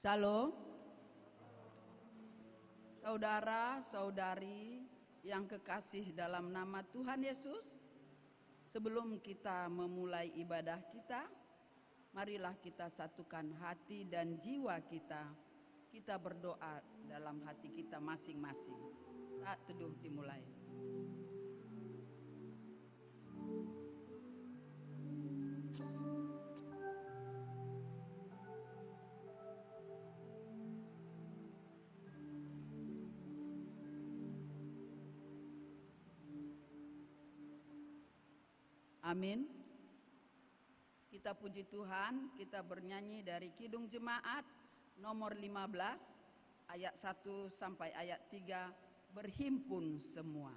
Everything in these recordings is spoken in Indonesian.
Shalom, saudara-saudari yang kekasih dalam nama Tuhan Yesus. Sebelum kita memulai ibadah kita, marilah kita satukan hati dan jiwa kita. Kita berdoa dalam hati kita masing-masing. Saat teduh dimulai. Amin. Kita puji Tuhan, kita bernyanyi dari Kidung Jemaat nomor 15 ayat 1 sampai ayat 3, berhimpun semua.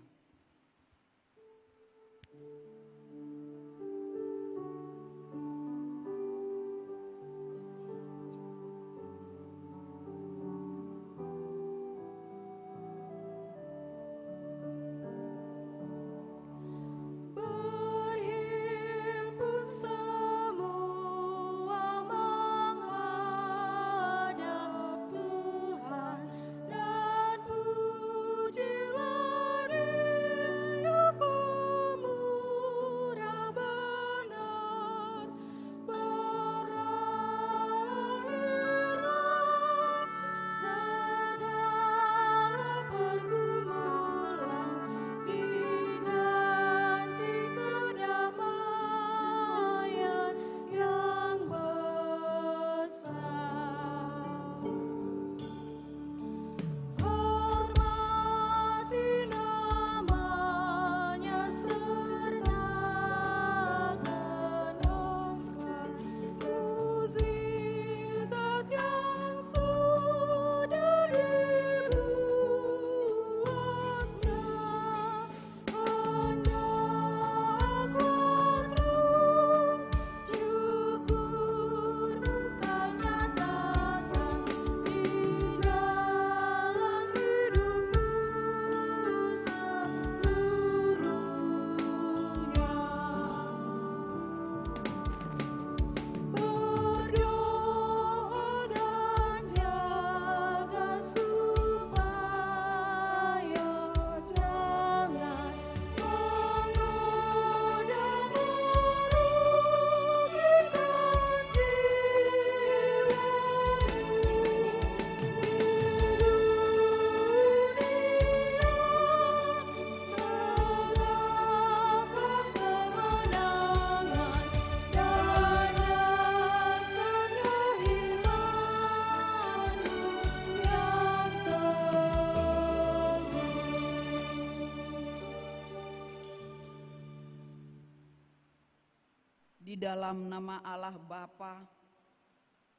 Di dalam nama Allah Bapa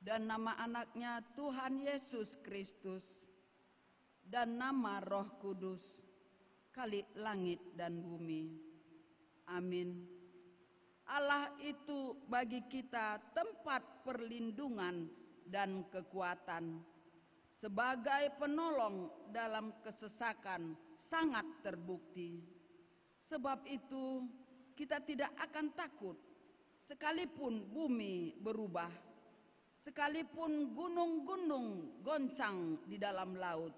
dan nama anaknya Tuhan Yesus Kristus dan nama Roh Kudus, Khalik langit dan bumi. Amin. Allah itu bagi kita tempat perlindungan dan kekuatan. Sebagai penolong dalam kesesakan sangat terbukti. Sebab itu kita tidak akan takut sekalipun bumi berubah, sekalipun gunung-gunung goncang di dalam laut.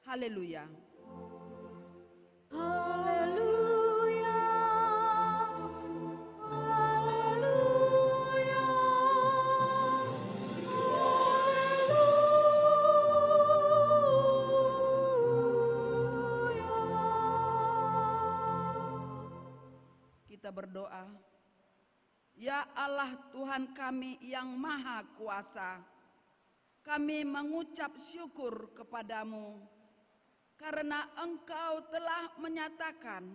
Haleluya. Haleluya. Haleluya. Kita berdoa. Ya Allah Tuhan kami yang Maha Kuasa, kami mengucap syukur kepadamu karena Engkau telah menyatakan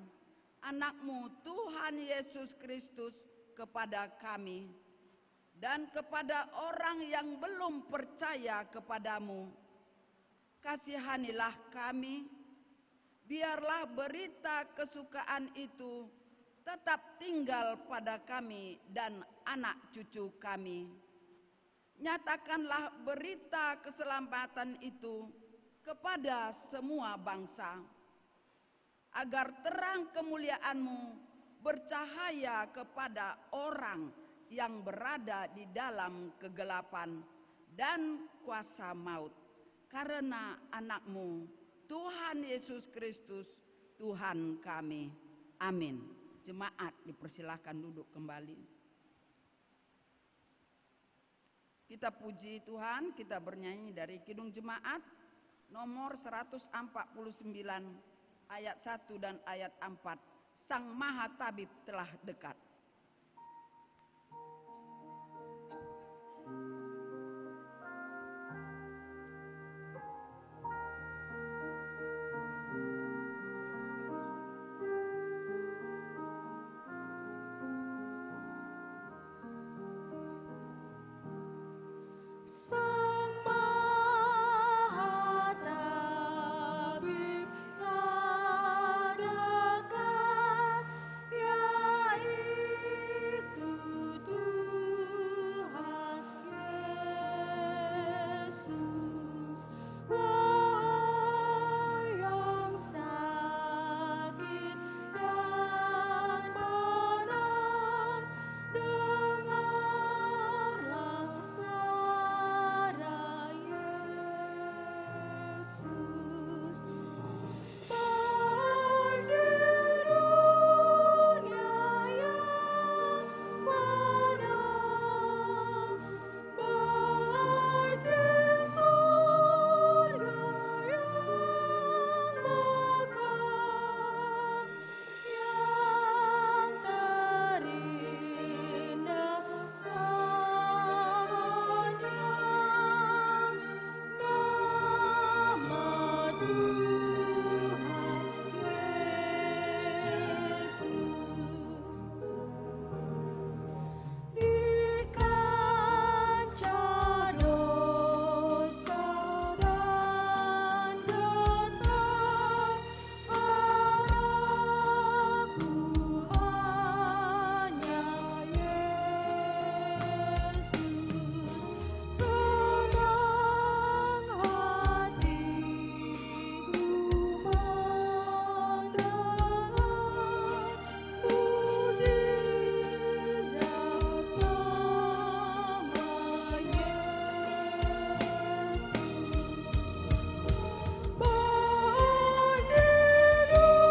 anak-Mu Tuhan Yesus Kristus kepada kami dan kepada orang yang belum percaya kepadamu. Kasihanilah kami, biarlah berita kesukaan itu tetap tinggal pada kami dan anak cucu kami. Nyatakanlah berita keselamatan itu kepada semua bangsa, agar terang kemuliaan-Mu bercahaya kepada orang yang berada di dalam kegelapan dan kuasa maut, karena anak-Mu, Tuhan Yesus Kristus, Tuhan kami. Amin. Jemaat dipersilahkan duduk kembali. Kita puji Tuhan, kita bernyanyi dari Kidung Jemaat nomor 149 ayat 1 dan ayat 4. Sang Maha Tabib telah dekat. Sang Maha Tabib telah dekat, yaitu Tuhan Yesus. Wahai yang sakit dan berat, dengarlah suara Yesus. Baik di dunia yang fana, baik di surga yang mekar, yang terindah samanya, nama Tuhan Yesus. Di kancah dosa dan getar, harapku hanya Yesus. Senang hatiku mendengar mujizat nama Yesus. Baik di dunia yang fana, baik di surga yang mekar, yang terindah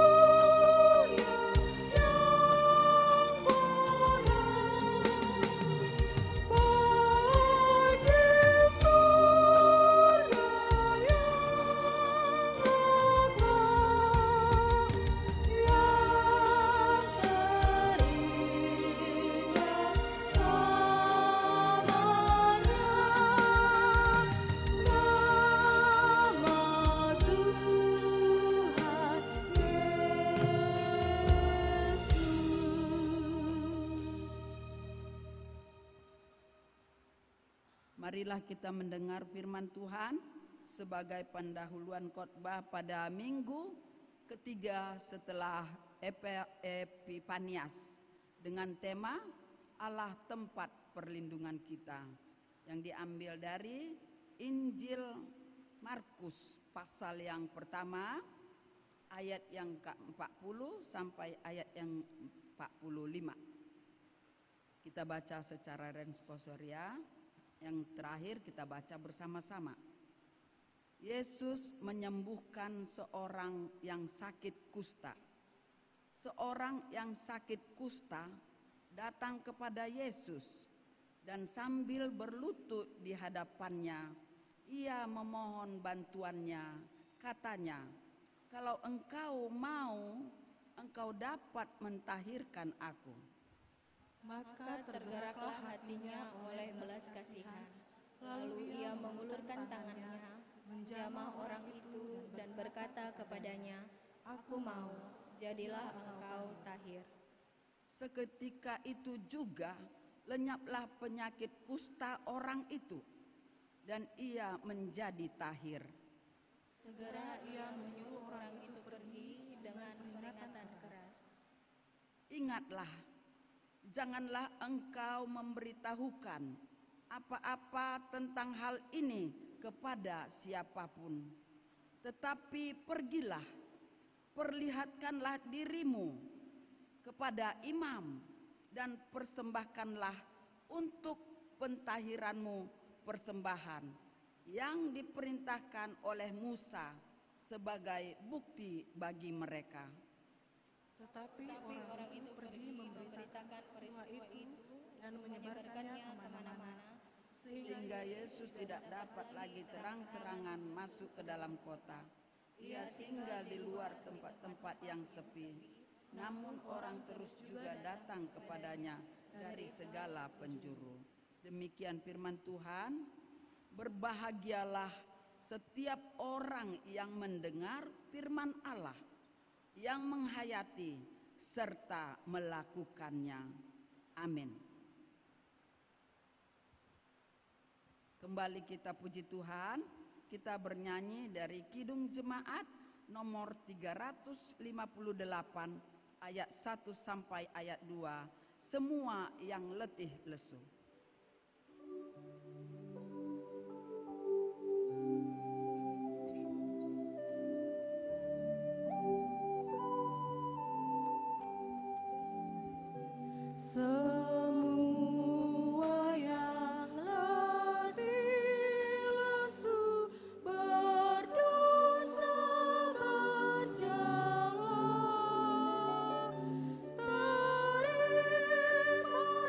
samanya, nama Tuhan Yesus. Marilah kita mendengar firman Tuhan sebagai pendahuluan khotbah pada minggu ketiga setelah Epifanias dengan tema Allah tempat perlindungan kita, yang diambil dari Injil Markus pasal yang pertama ayat yang ke-40 sampai ayat yang 45. Kita baca secara responsoria. Yang terakhir kita baca bersama-sama. Yesus menyembuhkan seorang yang sakit kusta. Seorang yang sakit kusta datang kepada Yesus dan sambil berlutut di hadapannya, ia memohon bantuannya. Katanya, "Kalau engkau mau, engkau dapat mentahirkan aku." Maka tergeraklah hatinya oleh belas kasihan. Lalu ia mengulurkan tangannya, menjamah orang itu dan berkata kepadanya, "Aku mau, jadilah engkau tahir." Seketika itu juga lenyaplah penyakit kusta orang itu, dan ia menjadi tahir. Segera ia menyuruh orang itu pergi dengan peringatan keras. Ingatlah, janganlah engkau memberitahukan apa-apa tentang hal ini kepada siapapun. Tetapi pergilah, perlihatkanlah dirimu kepada imam dan persembahkanlah untuk pentahiranmu persembahan yang diperintahkan oleh Musa sebagai bukti bagi mereka. Tetapi orang itu pergi memberitakan peristiwa itu dan menyebarkannya kemana-mana, Sehingga Yesus tidak dapat lagi terang-terangan masuk ke dalam kota. Ia tinggal di luar tempat-tempat yang sepi. Namun orang terus juga datang kepadanya dari segala penjuru. Demikian firman Tuhan. Berbahagialah setiap orang yang mendengar firman Allah, yang menghayati serta melakukannya. Amin. Kembali kita puji Tuhan, kita bernyanyi dari Kidung Jemaat nomor 358 ayat 1 sampai ayat 2. Semua yang letih lesu. semua yang letih lesu berdosa berjalan, terima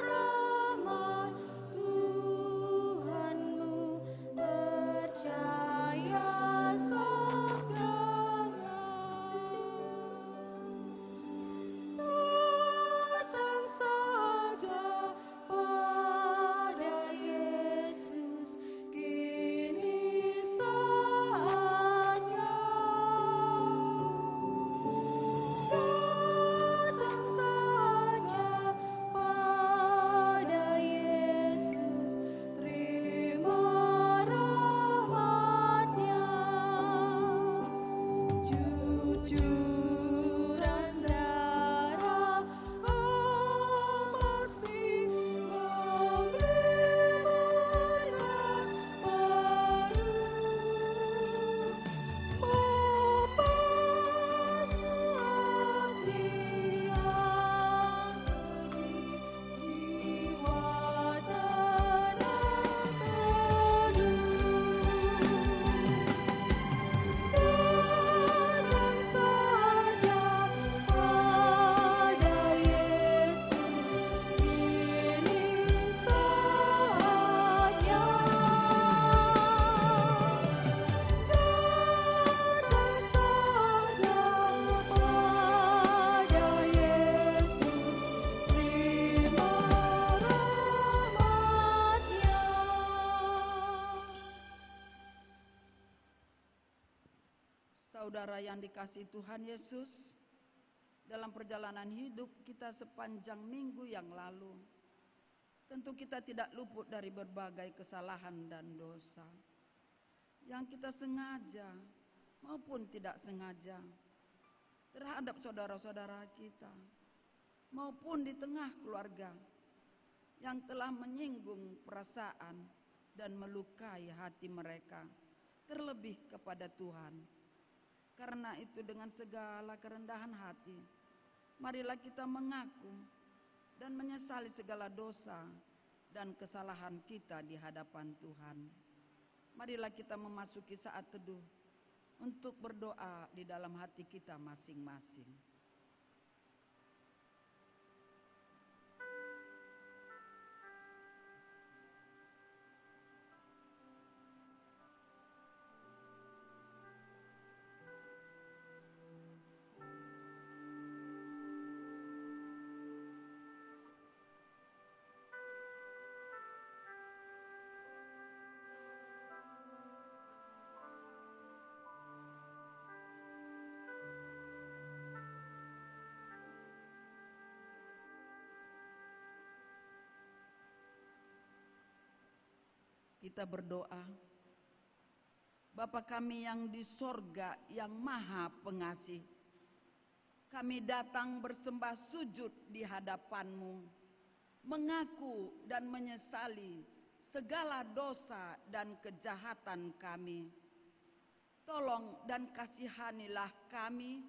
rahmat Tuhanmu, percaya sabdanya. Datang saja pada Yesus, kini saatnya. Datang saja pada Yesus, terima rahmat-Nya. Cucuran darah masih memberi berkat baru, membasuh hati yang keji, jiwa tenang teduh. Datang saja pada Yesus, kini saatnya. Datang saja pada Yesus, terima rahmat-Nya. Saudara yang dikasihi Tuhan Yesus, dalam perjalanan hidup kita sepanjang minggu yang lalu, tentu kita tidak luput dari berbagai kesalahan dan dosa yang kita sengaja maupun tidak sengaja terhadap saudara-saudara kita maupun di tengah keluarga yang telah menyinggung perasaan dan melukai hati mereka, terlebih kepada Tuhan. Karena itu dengan segala kerendahan hati, marilah kita mengaku dan menyesali segala dosa dan kesalahan kita di hadapan Tuhan. Marilah kita memasuki saat teduh untuk berdoa di dalam hati kita masing-masing. Kita berdoa. Bapa kami yang di sorga yang maha pengasih, kami datang bersembah sujud di hadapan-Mu, mengaku dan menyesali segala dosa dan kejahatan kami. Tolong dan kasihanilah kami,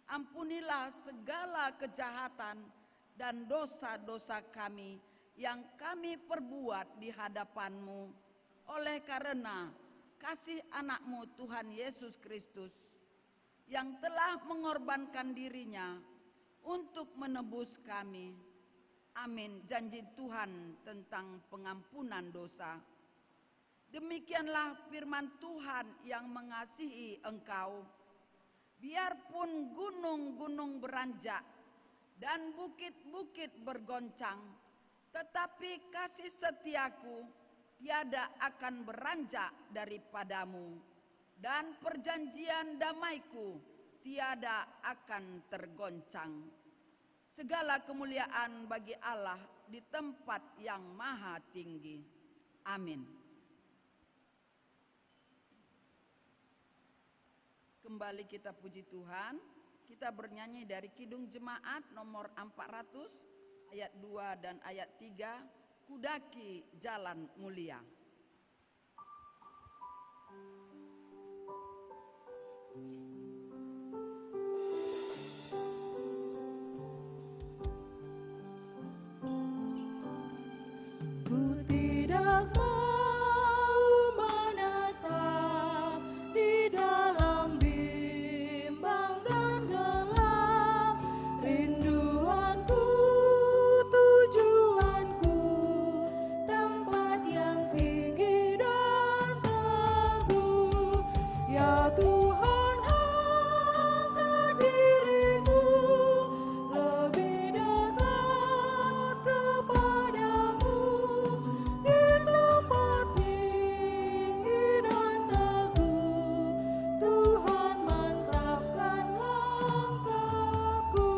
ampunilah segala kejahatan dan dosa-dosa kami yang kami perbuat di hadapan-Mu. oleh karena kasih anak-Mu Tuhan Yesus Kristus yang telah mengorbankan dirinya untuk menebus kami. Amin. Janji Tuhan tentang pengampunan dosa. Demikianlah firman Tuhan yang mengasihi engkau. Biarpun gunung-gunung beranjak dan bukit-bukit bergoncang, tetapi kasih setiaku tiada akan beranjak daripadamu, dan perjanjian damaiku tiada akan tergoncang. Segala kemuliaan bagi Allah di tempat yang maha tinggi. Amin. Kembali kita puji Tuhan. Kita bernyanyi dari Kidung Jemaat nomor 400 ayat 2 dan ayat 3, Kudaki Jalan Mulia. Ku tidak mau menetap di dalam bimbang dan gelap. Rinduanku, tujuanku, tempat yang tinggi dan teguh. Ya Tuhan, angkat diriku lebih dekat kepadamu. Di tempat tinggi dan teguh, Tuhan mantapkan langkahku.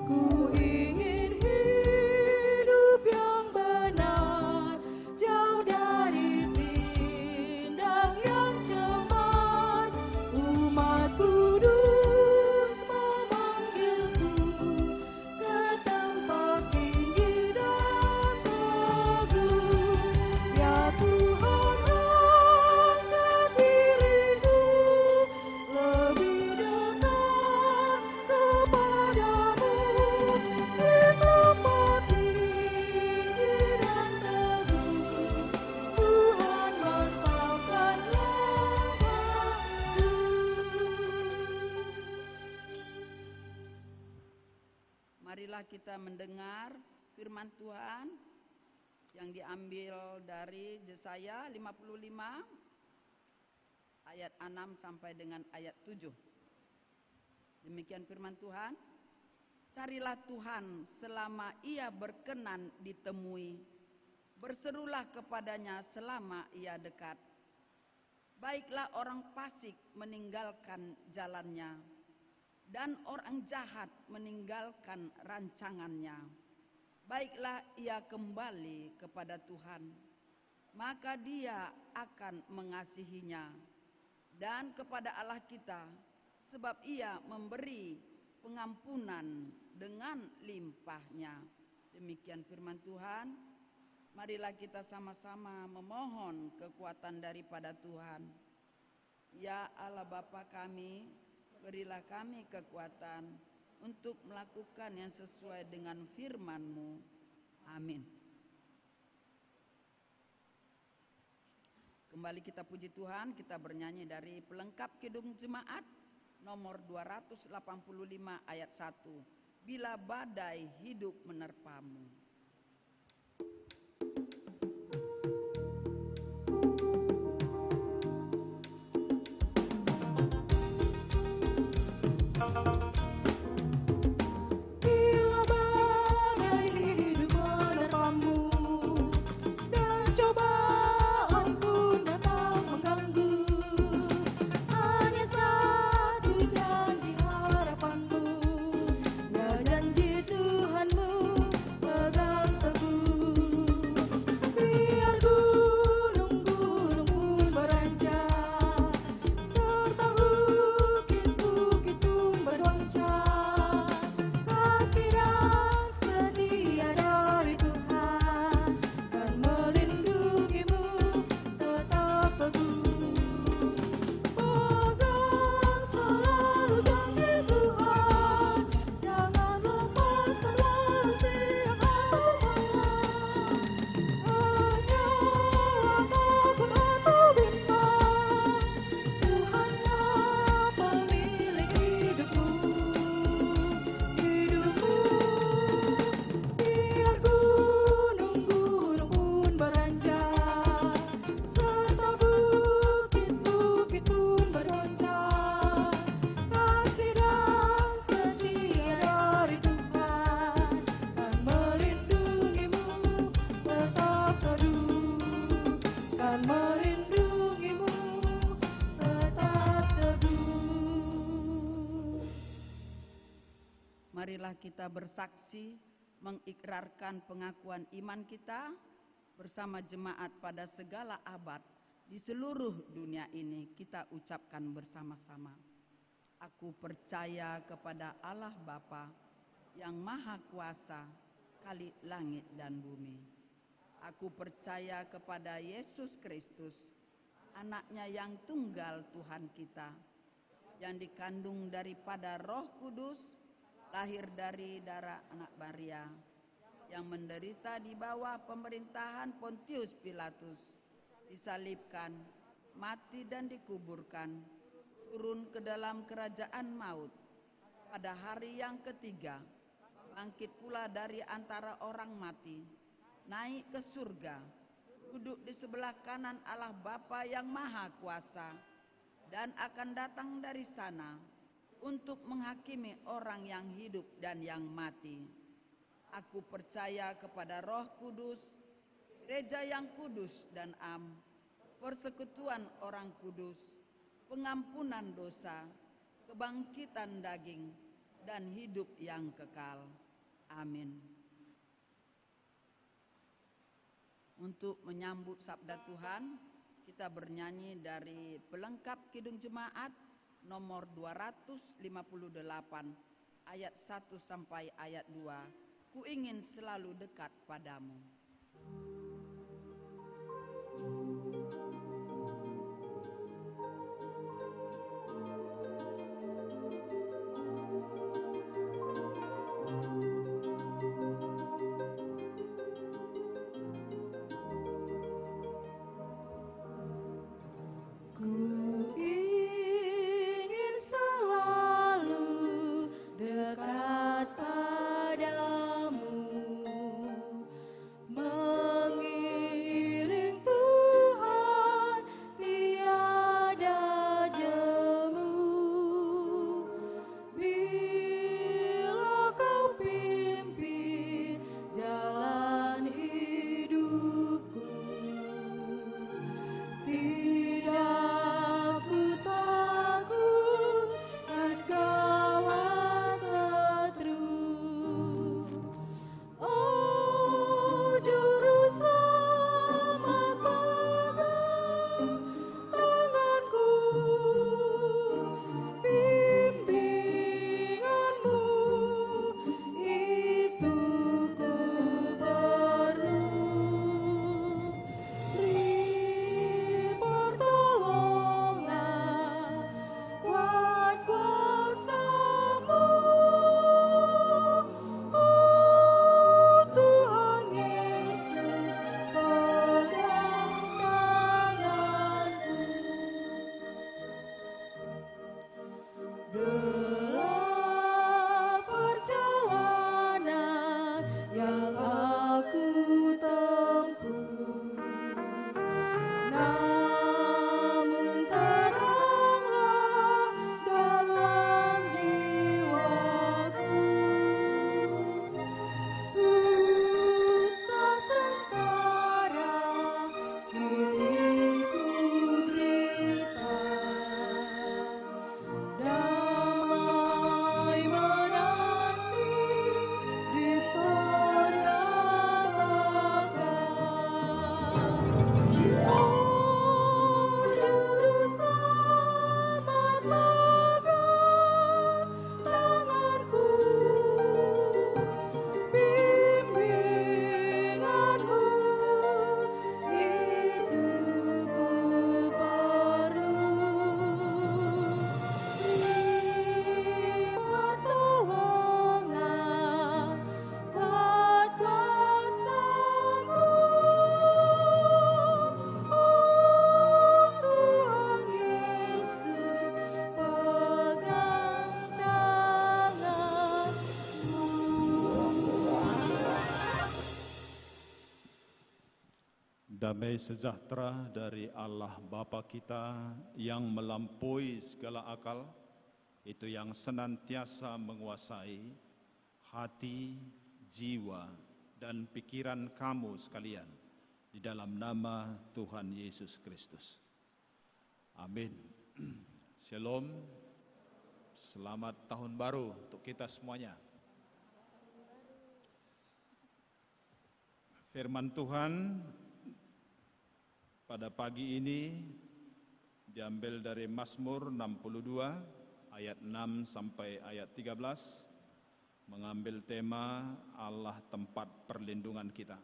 Ku ingin hidup yang benar, jauh dari tindak yang cemar. Umat kudus memanggilku ke tempat tinggi dan teguh. Ya Tuhan, angkat diriku lebih dekat kepadamu. Di tempat tinggi dan teguh, Tuhan mantapkan langkahku. Marilah kita mendengar firman Tuhan yang diambil dari Yesaya 55 ayat 6 sampai dengan ayat 7. Demikian firman Tuhan. Carilah Tuhan selama ia berkenan ditemui. Berserulah kepadanya selama ia dekat. Baiklah orang fasik meninggalkan jalannya, dan orang jahat meninggalkan rancangannya. Baiklah ia kembali kepada Tuhan, maka Dia akan mengasihinya, dan kepada Allah kita, sebab Ia memberi pengampunan dengan limpahnya. Demikian firman Tuhan. Marilah kita sama-sama memohon kekuatan daripada Tuhan. Ya Allah Bapa kami, berilah kami kekuatan untuk melakukan yang sesuai dengan firman-Mu. Amin. Kembali kita puji Tuhan, kita bernyanyi dari pelengkap Kidung Jemaat nomor 285 ayat 1. Bila badai hidup menerpamu. Bila badai hidup menerpamu dan cobaan pun datang mengganggu, hanya satu janji harapanmu, ya janji Tuhanmu pegang teguh. Biar gunung-gunung pun beranjak, serta bukit-bukit pun bergoncang, marilah kita bersaksi mengikrarkan pengakuan iman kita bersama jemaat pada segala abad di seluruh dunia ini. Kita ucapkan bersama-sama. Aku percaya kepada Allah Bapa yang Maha Kuasa, Khalik langit dan bumi. Aku percaya kepada Yesus Kristus, Anaknya yang tunggal Tuhan kita, yang dikandung daripada Roh Kudus, lahir dari darah anak Maria, yang menderita di bawah pemerintahan Pontius Pilatus, disalibkan, mati dan dikuburkan, turun ke dalam kerajaan maut, pada hari yang ketiga, bangkit pula dari antara orang mati, naik ke surga, duduk di sebelah kanan Allah Bapa yang Maha Kuasa, dan akan datang dari sana untuk menghakimi orang yang hidup dan yang mati. Aku percaya kepada Roh Kudus, gereja yang kudus dan am, persekutuan orang kudus, pengampunan dosa, kebangkitan daging, dan hidup yang kekal. Amin. Untuk menyambut sabda Tuhan, kita bernyanyi dari pelengkap Kidung Jemaat nomor 258 ayat 1 sampai ayat 2. Ku ingin selalu dekat padamu. Damai sejahtera dari Allah Bapa kita yang melampaui segala akal, itu yang senantiasa menguasai hati, jiwa, dan pikiran kamu sekalian, di dalam nama Tuhan Yesus Kristus. Amin. Shalom. Selamat tahun baru untuk kita semuanya. Firman Tuhan pada pagi ini diambil dari Mazmur 62 ayat 6 sampai ayat 13, mengambil tema Allah tempat perlindungan kita.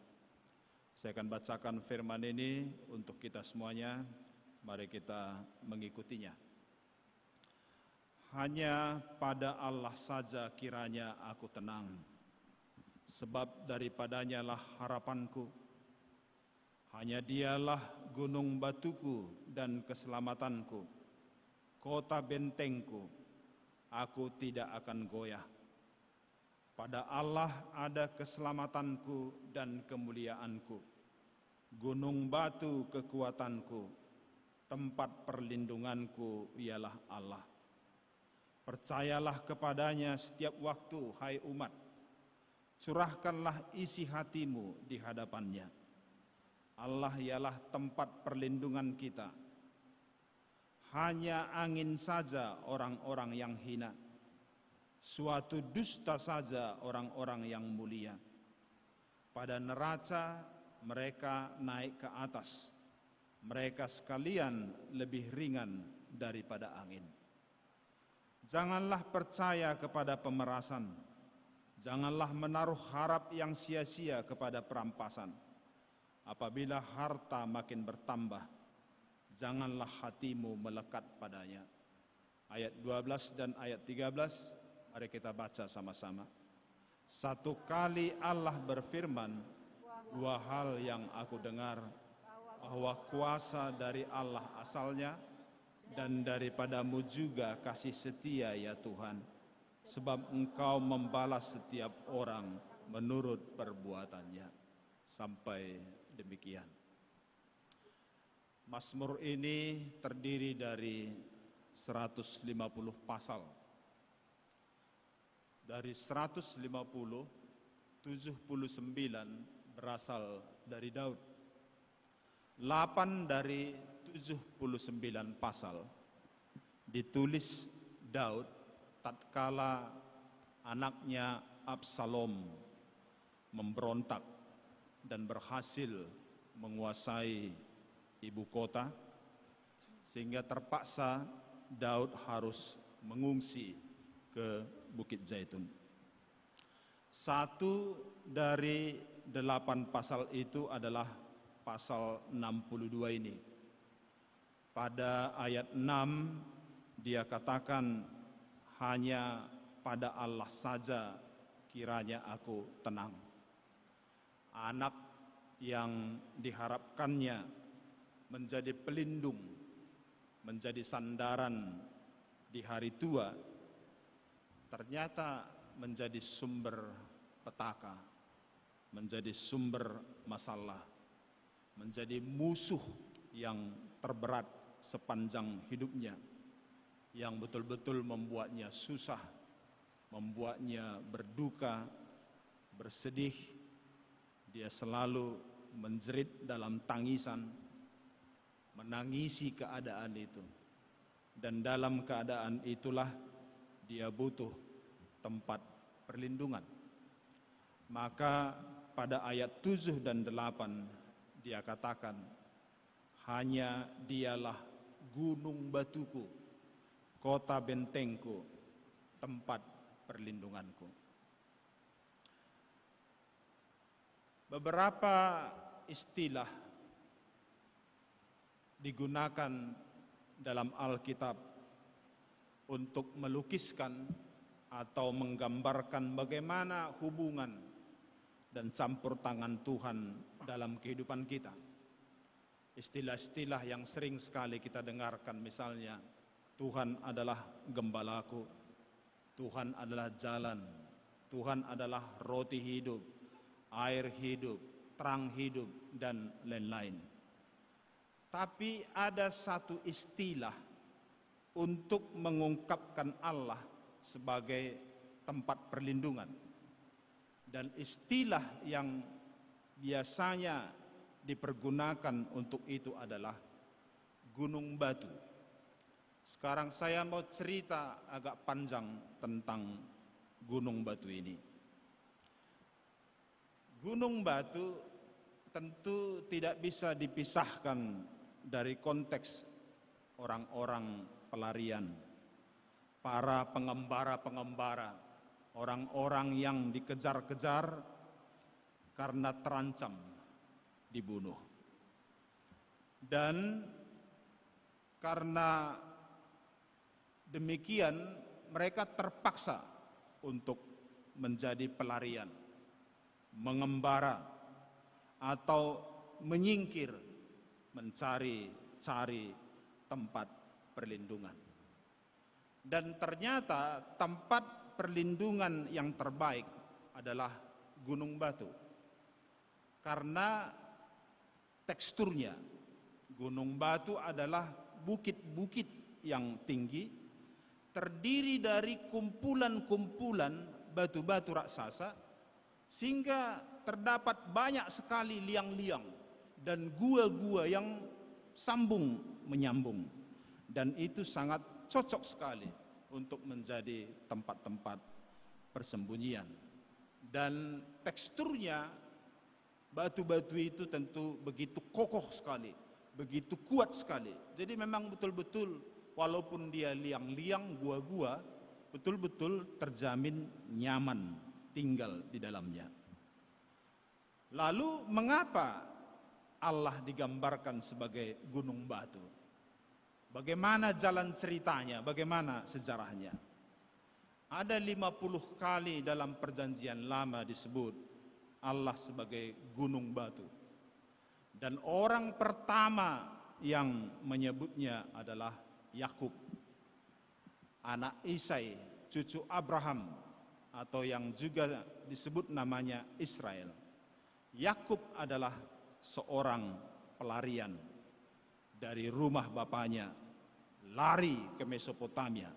Saya akan bacakan firman ini untuk kita semuanya, mari kita mengikutinya. Hanya pada Allah saja kiranya aku tenang, sebab daripadanya lah harapanku. Hanya dialah gunung batuku dan keselamatanku, kota bentengku, aku tidak akan goyah. Pada Allah ada keselamatanku dan kemuliaanku, gunung batu kekuatanku, tempat perlindunganku ialah Allah. Percayalah kepadanya setiap waktu, hai umat. Curahkanlah isi hatimu di hadapannya. Allah ialah tempat perlindungan kita. Hanya angin saja orang-orang yang hina, suatu dusta saja orang-orang yang mulia. Pada neraca mereka naik ke atas, mereka sekalian lebih ringan daripada angin. Janganlah percaya kepada pemerasan, janganlah menaruh harap yang sia-sia kepada perampasan. Apabila harta makin bertambah, janganlah hatimu melekat padanya. Ayat 12 dan ayat 13, mari kita baca sama-sama. Satu kali Allah berfirman, dua hal yang aku dengar, bahwa kuasa dari Allah asalnya, dan daripadamu juga kasih setia ya Tuhan, sebab Engkau membalas setiap orang menurut perbuatannya. Sampai demikian. Mazmur ini terdiri dari 150 pasal. Dari 150, 79 berasal dari Daud. 8 dari 79 pasal ditulis Daud tatkala anaknya Absalom memberontak dan berhasil menguasai ibu kota, sehingga terpaksa Daud harus mengungsi ke Bukit Zaitun. 1 dari 8 pasal itu adalah pasal 62 ini. Pada ayat 6 dia katakan, hanya pada Allah saja kiranya aku tenang. Anak yang diharapkannya menjadi pelindung, menjadi sandaran di hari tua, ternyata menjadi sumber petaka, menjadi sumber masalah, menjadi musuh yang terberat sepanjang hidupnya, yang betul-betul membuatnya susah, membuatnya berduka, bersedih. Dia selalu menjerit dalam tangisan, menangisi keadaan itu. Dan dalam keadaan itulah dia butuh tempat perlindungan. Maka pada ayat 7 dan 8 dia katakan, hanya dialah gunung batuku, kota bentengku, tempat perlindunganku. Beberapa istilah digunakan dalam Alkitab untuk melukiskan atau menggambarkan bagaimana hubungan dan campur tangan Tuhan dalam kehidupan kita. Istilah-istilah yang sering sekali kita dengarkan, misalnya Tuhan adalah gembalaku, Tuhan adalah jalan, Tuhan adalah roti hidup, air hidup, terang hidup, dan lain-lain. Tapi ada satu istilah untuk mengungkapkan Allah sebagai tempat perlindungan. Dan istilah yang biasanya dipergunakan untuk itu adalah gunung batu. Sekarang saya mau cerita agak panjang tentang gunung batu ini. Gunung batu tentu tidak bisa dipisahkan dari konteks orang-orang pelarian, para pengembara-pengembara, orang-orang yang dikejar-kejar karena terancam dibunuh. Dan karena demikian mereka terpaksa untuk menjadi pelarian, mengembara, atau menyingkir, mencari tempat perlindungan. Dan ternyata tempat perlindungan yang terbaik adalah Gunung Batu. Karena teksturnya, Gunung Batu adalah bukit-bukit yang tinggi, terdiri dari kumpulan-kumpulan batu-batu raksasa, sehingga terdapat banyak sekali liang-liang dan gua-gua yang sambung menyambung, dan itu sangat cocok sekali untuk menjadi tempat-tempat persembunyian. Dan teksturnya batu-batu itu tentu begitu kokoh sekali, begitu kuat sekali. Jadi memang betul-betul walaupun dia liang-liang, gua-gua, betul-betul terjamin nyaman tinggal di dalamnya. Lalu mengapa Allah digambarkan sebagai gunung batu? Bagaimana jalan ceritanya? Bagaimana sejarahnya? Ada 50 kali dalam perjanjian lama disebut Allah sebagai gunung batu. Dan orang pertama yang menyebutnya adalah Yakub, anak Isai, cucu Abraham, atau yang juga disebut namanya Israel. Yakub adalah seorang pelarian dari rumah bapaknya, lari ke Mesopotamia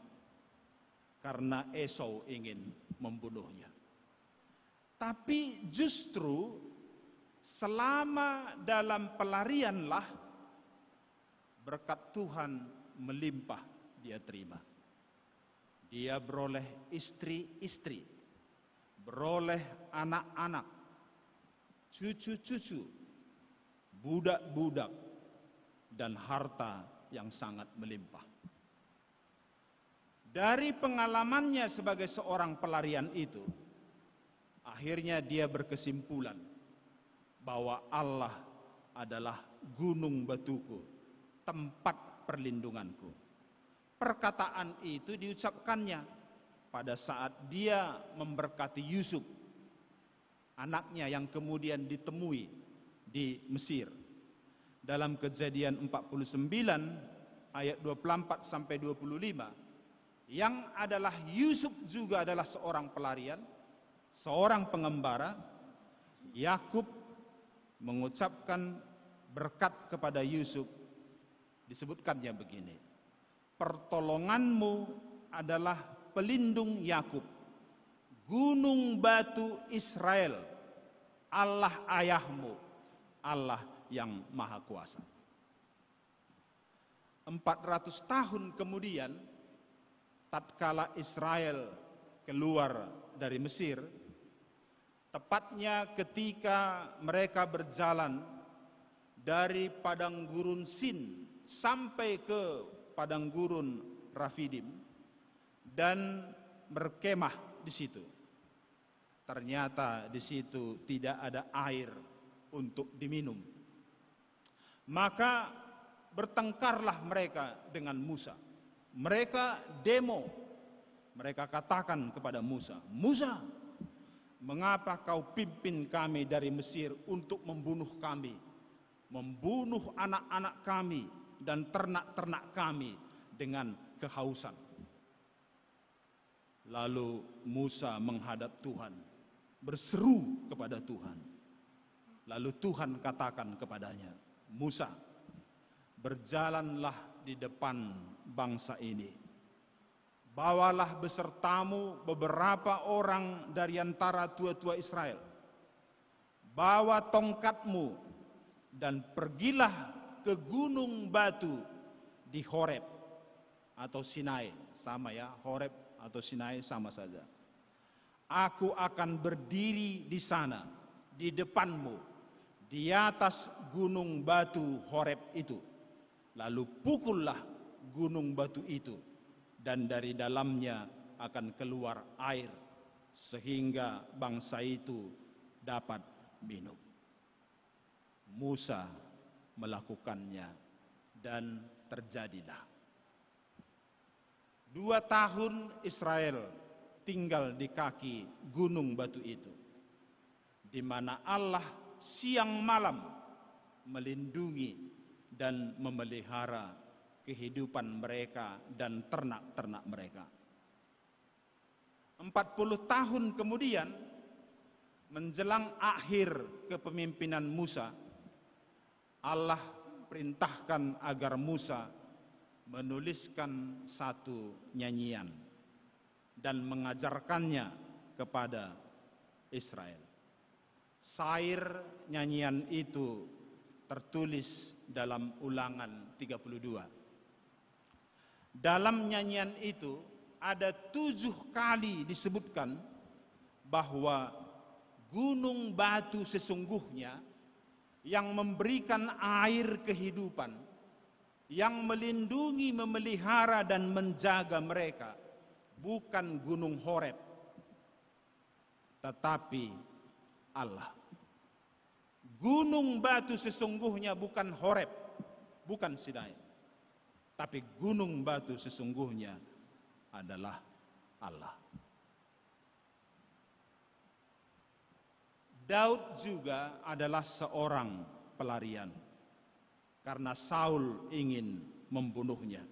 karena Esau ingin membunuhnya. Tapi justru selama dalam pelarianlah berkat Tuhan melimpah dia terima. Dia beroleh istri-istri, beroleh anak-anak, cucu-cucu, budak-budak, dan harta yang sangat melimpah. Dari pengalamannya sebagai seorang pelarian itu, akhirnya dia berkesimpulan bahwa Allah adalah gunung batuku, tempat perlindunganku. Perkataan itu diucapkannya pada saat dia memberkati Yusuf, anaknya yang kemudian ditemui di Mesir. Dalam Kejadian 49 ayat 24 sampai 25, yang adalah Yusuf juga adalah seorang pelarian, seorang pengembara. Yakub mengucapkan berkat kepada Yusuf, disebutkannya begini: pertolonganmu adalah pelindung Yakub, gunung batu Israel, Allah ayahmu, Allah yang maha kuasa. 400 tahun kemudian, tatkala Israel keluar dari Mesir, tepatnya ketika mereka berjalan dari padang gurun Sin sampai ke padang gurun Rafidim dan berkemah di situ. Ternyata di situ tidak ada air untuk diminum. Maka bertengkarlah mereka dengan Musa. Mereka demo. Mereka katakan kepada Musa, "Musa, mengapa kau pimpin kami dari Mesir untuk membunuh kami, membunuh anak-anak kami dan ternak-ternak kami dengan kehausan?" Lalu Musa menghadap Tuhan, berseru kepada Tuhan. Lalu Tuhan katakan kepadanya, "Musa, berjalanlah di depan bangsa ini. Bawalah besertamu beberapa orang dari antara tua-tua Israel. Bawa tongkatmu dan pergilah ke gunung batu di Horeb atau Sinai." Sama ya, Horeb atau Sinai sama saja. "Aku akan berdiri di sana, di depanmu, di atas gunung batu Horeb itu. Lalu pukullah gunung batu itu, dan dari dalamnya akan keluar air, sehingga bangsa itu dapat minum. Musa melakukannya, dan terjadilah. 2 tahun Israel tinggal di kaki gunung batu itu, di mana Allah siang malam melindungi dan memelihara kehidupan mereka dan ternak-ternak mereka. 40 tahun kemudian, menjelang akhir kepemimpinan Musa, Allah perintahkan agar Musa menuliskan satu nyanyian dan mengajarkannya kepada Israel. Syair nyanyian itu tertulis dalam Ulangan 32. Dalam nyanyian itu ada 7 kali disebutkan bahwa gunung batu sesungguhnya yang memberikan air kehidupan, yang melindungi, memelihara dan menjaga mereka bukan gunung Horeb, tetapi Allah. Gunung batu sesungguhnya bukan Horeb, bukan Sinai, tapi gunung batu sesungguhnya adalah Allah. Daud juga adalah seorang pelarian, karena Saul ingin membunuhnya.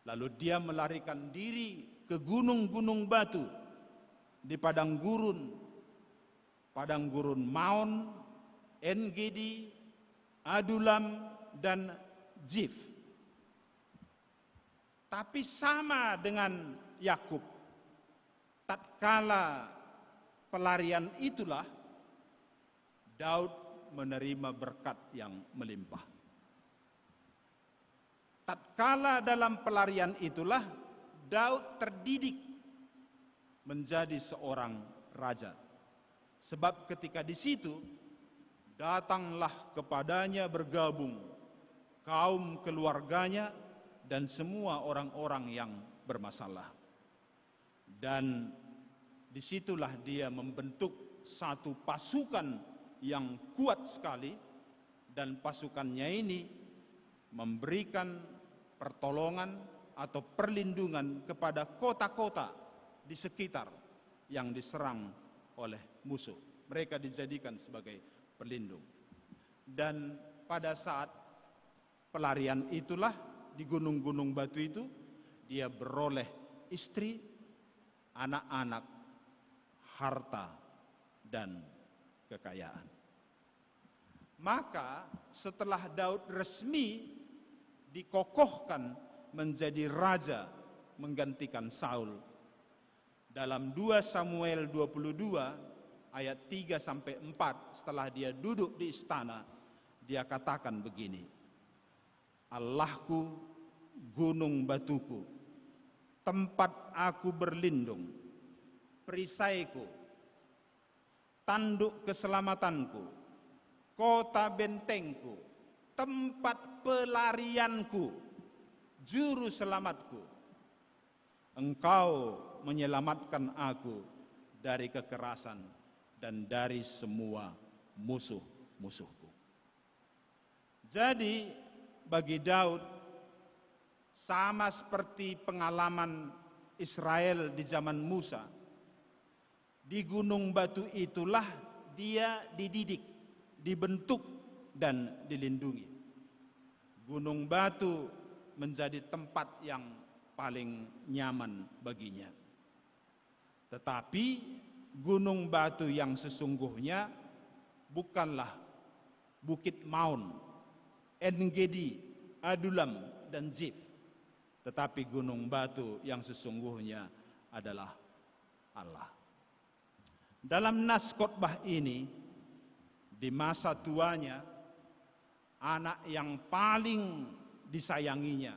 Lalu dia melarikan diri ke gunung-gunung batu di padang gurun Maon, En-Gedi, Adulam, dan Zif. Tapi sama dengan Yakub, tatkala pelarian itulah Daud menerima berkat yang melimpah. Tatkala dalam pelarian itulah Daud terdidik menjadi seorang raja. Sebab ketika di situ datanglah kepadanya bergabung kaum keluarganya dan semua orang-orang yang bermasalah. Dan disitulah dia membentuk satu pasukan yang kuat sekali, dan pasukannya ini memberikan pertolongan atau perlindungan kepada kota-kota di sekitar yang diserang oleh musuh. Mereka dijadikan sebagai pelindung. Dan pada saat pelarian itulah di gunung-gunung batu itu dia beroleh istri, anak-anak, harta, dan kekayaan. Maka setelah Daud resmi dikokohkan menjadi raja menggantikan Saul, dalam 2 Samuel 22 ayat 3 sampai 4, setelah dia duduk di istana, dia katakan begini: Allahku, gunung batuku, tempat aku berlindung, perisaiku, tanduk keselamatanku, kota bentengku, tempat pelarianku, juru selamatku. Engkau menyelamatkan aku dari kekerasan dan dari semua musuh-musuhku. Jadi bagi Daud, sama seperti pengalaman Israel di zaman Musa, di gunung batu itulah dia dididik, dibentuk, dan dilindungi. Gunung batu menjadi tempat yang paling nyaman baginya. Tetapi gunung batu yang sesungguhnya bukanlah Bukit Maun, En-Gedi, Adulam, dan Zif, tetapi gunung batu yang sesungguhnya adalah Allah. Dalam nas khotbah ini, di masa tuanya, anak yang paling disayanginya,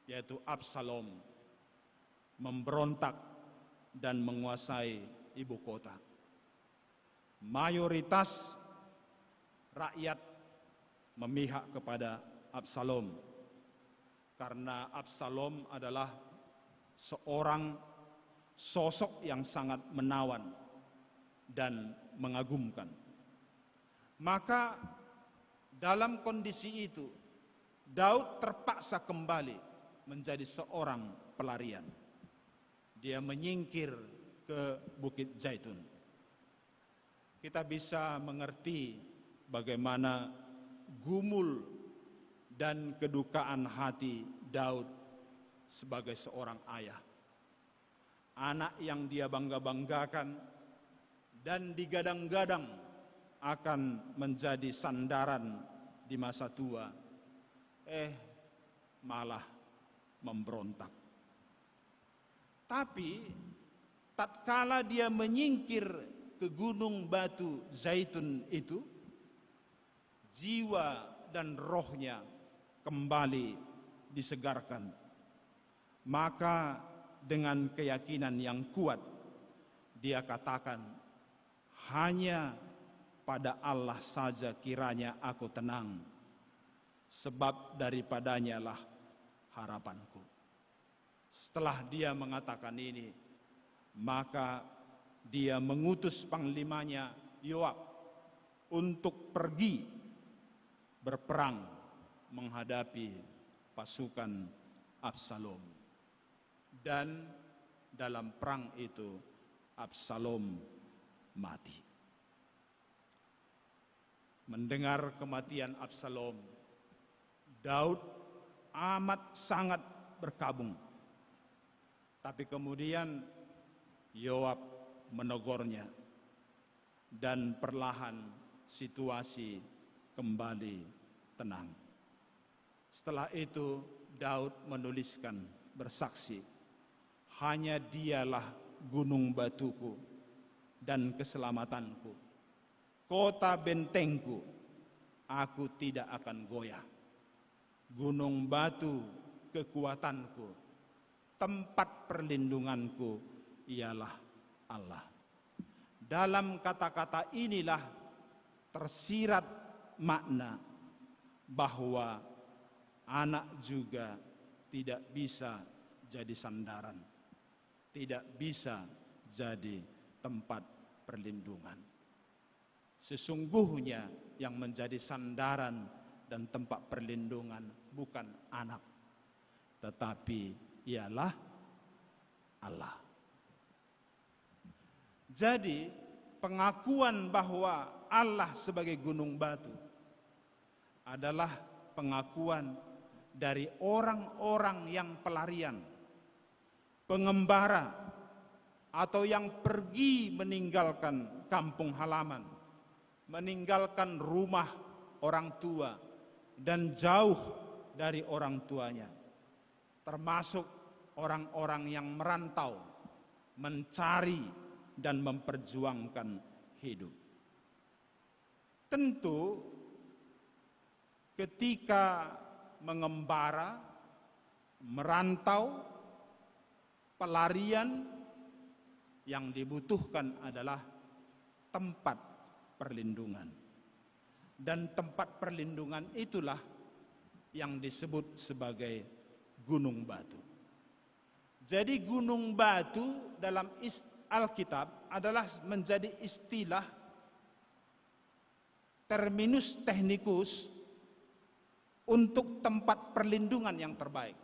yaitu Absalom, memberontak dan menguasai ibu kota. Mayoritas rakyat memihak kepada Absalom, karena Absalom adalah seorang sosok yang sangat menawan dan mengagumkan. Maka dalam kondisi itu Daud terpaksa kembali menjadi seorang pelarian. Dia menyingkir ke Bukit Zaitun. Kita bisa mengerti bagaimana gumul dan kedukaan hati Daud sebagai seorang ayah. Anak yang dia bangga-banggakan dan digadang-gadang akan menjadi sandaran di masa tua, malah memberontak. Tapi tatkala dia menyingkir ke gunung batu Zaitun itu, jiwa dan rohnya kembali disegarkan. Maka dengan keyakinan yang kuat dia katakan, hanya pada Allah saja kiranya aku tenang, sebab daripadanya lah harapanku. Setelah dia mengatakan ini, maka dia mengutus panglimanya Yoab untuk pergi berperang menghadapi pasukan Absalom. Dan dalam perang itu Absalom mati. Mendengar kematian Absalom, Daud amat sangat berkabung. Tapi kemudian Yoab menegurnya dan perlahan situasi kembali tenang. Setelah itu Daud menuliskan bersaksi, hanya dialah gunung batuku dan keselamatanku, kota bentengku, aku tidak akan goyah. Gunung batu kekuatanku, tempat perlindunganku ialah Allah. Dalam kata-kata inilah tersirat makna bahwa anak juga tidak bisa jadi sandaran, tidak bisa jadi tempat perlindungan. Sesungguhnya yang menjadi sandaran dan tempat perlindungan bukan anak, tetapi ialah Allah. Jadi pengakuan bahwa Allah sebagai gunung batu adalah pengakuan dari orang-orang yang pelarian, pengembara, atau yang pergi meninggalkan kampung halaman, meninggalkan rumah orang tua dan jauh dari orang tuanya, termasuk orang-orang yang merantau, mencari dan memperjuangkan hidup. Tentu ketika mengembara, merantau, pelarian, yang dibutuhkan adalah tempat perlindungan. Dan tempat perlindungan itulah yang disebut sebagai gunung batu. Jadi gunung batu dalam Alkitab adalah menjadi istilah terminus technicus untuk tempat perlindungan yang terbaik.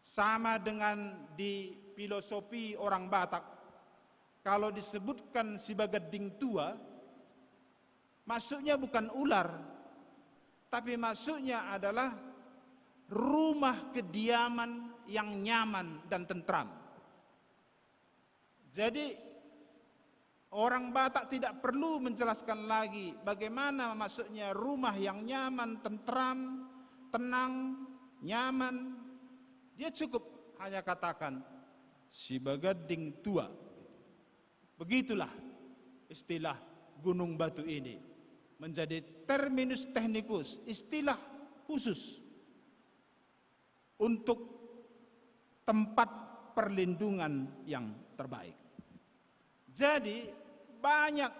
Sama dengan di filosofi orang Batak, kalau disebutkan si bagading tua, maksudnya bukan ular, tapi maksudnya adalah rumah kediaman yang nyaman dan tentram. Jadi orang Batak tidak perlu menjelaskan lagi bagaimana maksudnya rumah yang nyaman, tentram, tenang, nyaman. Dia cukup hanya katakan si bagading tua. Begitulah istilah gunung batu ini menjadi terminus technicus, istilah khusus untuk tempat perlindungan yang terbaik. Jadi banyak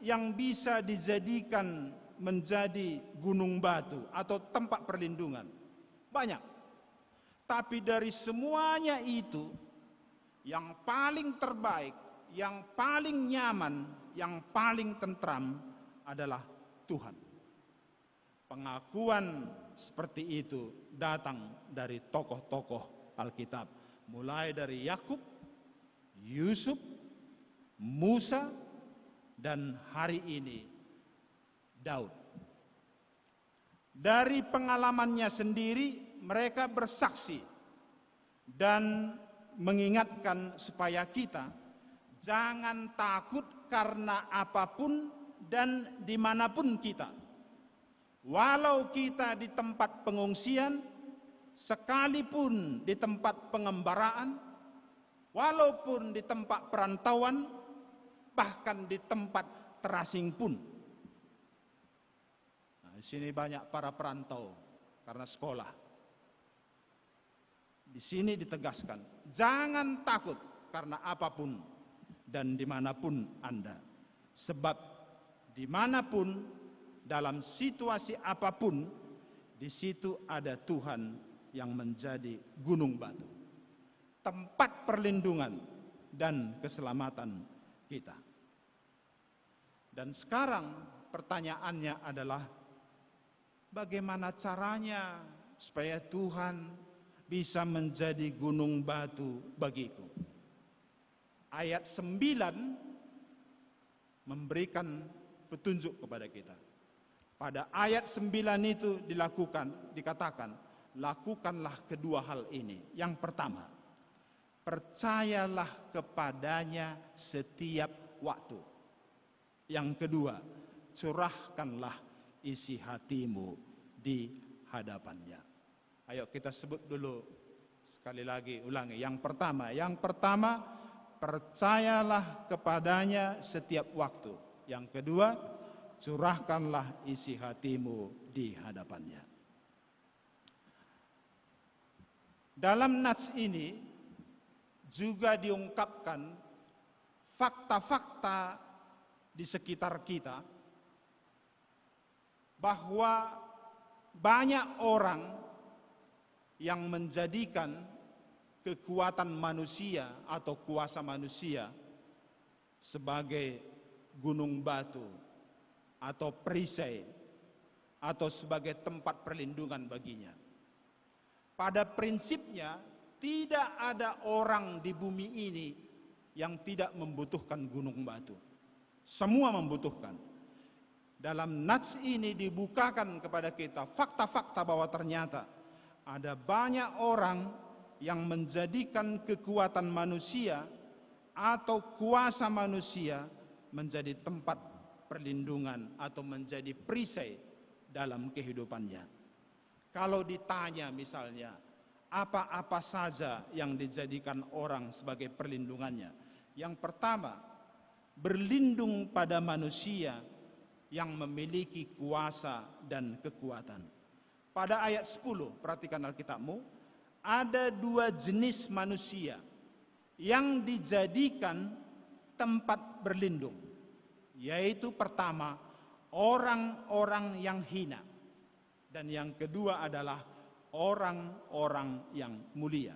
yang bisa dijadikan menjadi gunung batu atau tempat perlindungan. Banyak. Tapi dari semuanya itu, yang paling terbaik, yang paling nyaman, yang paling tentram adalah Tuhan. Pengakuan seperti itu datang dari tokoh-tokoh Alkitab, mulai dari Yakub, Yusuf, Musa, dan hari ini Daud. Dari pengalamannya sendiri mereka bersaksi dan mengingatkan supaya kita jangan takut karena apapun dan dimanapun kita. Walau kita di tempat pengungsian, sekalipun di tempat pengembaraan, walaupun di tempat perantauan, bahkan di tempat terasing pun. Nah, di sini banyak para perantau karena sekolah. Di sini ditegaskan, jangan takut karena apapun dan dimanapun Anda. Sebab dimanapun, dalam situasi apapun, di situ ada Tuhan yang menjadi gunung batu, tempat perlindungan dan keselamatan kita. Dan sekarang pertanyaannya adalah, bagaimana caranya supaya Tuhan bisa menjadi gunung batu bagiku? Ayat 9 memberikan petunjuk kepada kita. Pada ayat 9 itu dikatakan, lakukanlah kedua hal ini. Yang pertama, percayalah kepadanya setiap waktu. Yang kedua, curahkanlah isi hatimu di hadapannya. Ayo kita sebut dulu sekali lagi, ulangi. Yang pertama, percayalah kepadanya setiap waktu. Yang kedua, curahkanlah isi hatimu di hadapannya. Dalam nats ini juga diungkapkan fakta-fakta di sekitar kita, bahwa banyak orang yang menjadikan kekuatan manusia atau kuasa manusia sebagai gunung batu atau perisai atau sebagai tempat perlindungan baginya. Pada prinsipnya tidak ada orang di bumi ini yang tidak membutuhkan gunung batu. Semua membutuhkan. Dalam nats ini dibukakan kepada kita fakta-fakta bahwa ternyata ada banyak orang yang menjadikan kekuatan manusia atau kuasa manusia menjadi tempat perlindungan atau menjadi perisai dalam kehidupannya. Kalau ditanya misalnya, apa-apa saja yang dijadikan orang sebagai perlindungannya? Yang pertama, berlindung pada manusia yang memiliki kuasa dan kekuatan. Pada ayat 10, perhatikan Alkitabmu, ada dua jenis manusia yang dijadikan tempat berlindung. Yaitu pertama, orang-orang yang hina. Dan yang kedua adalah orang-orang yang mulia.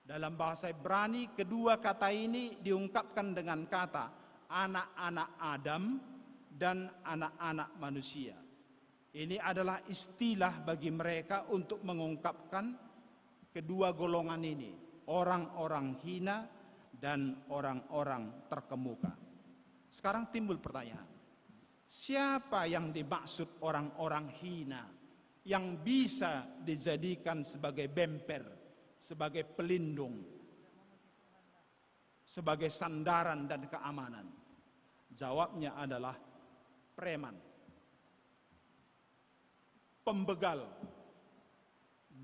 Dalam bahasa Ibrani, kedua kata ini diungkapkan dengan kata anak-anak Adam dan anak-anak manusia. Ini adalah istilah bagi mereka untuk mengungkapkan kedua golongan ini, orang-orang hina dan orang-orang terkemuka. Sekarang timbul pertanyaan, siapa yang dimaksud orang-orang hina yang bisa dijadikan sebagai bemper, sebagai pelindung, sebagai sandaran dan keamanan? Jawabnya adalah preman, pembegal,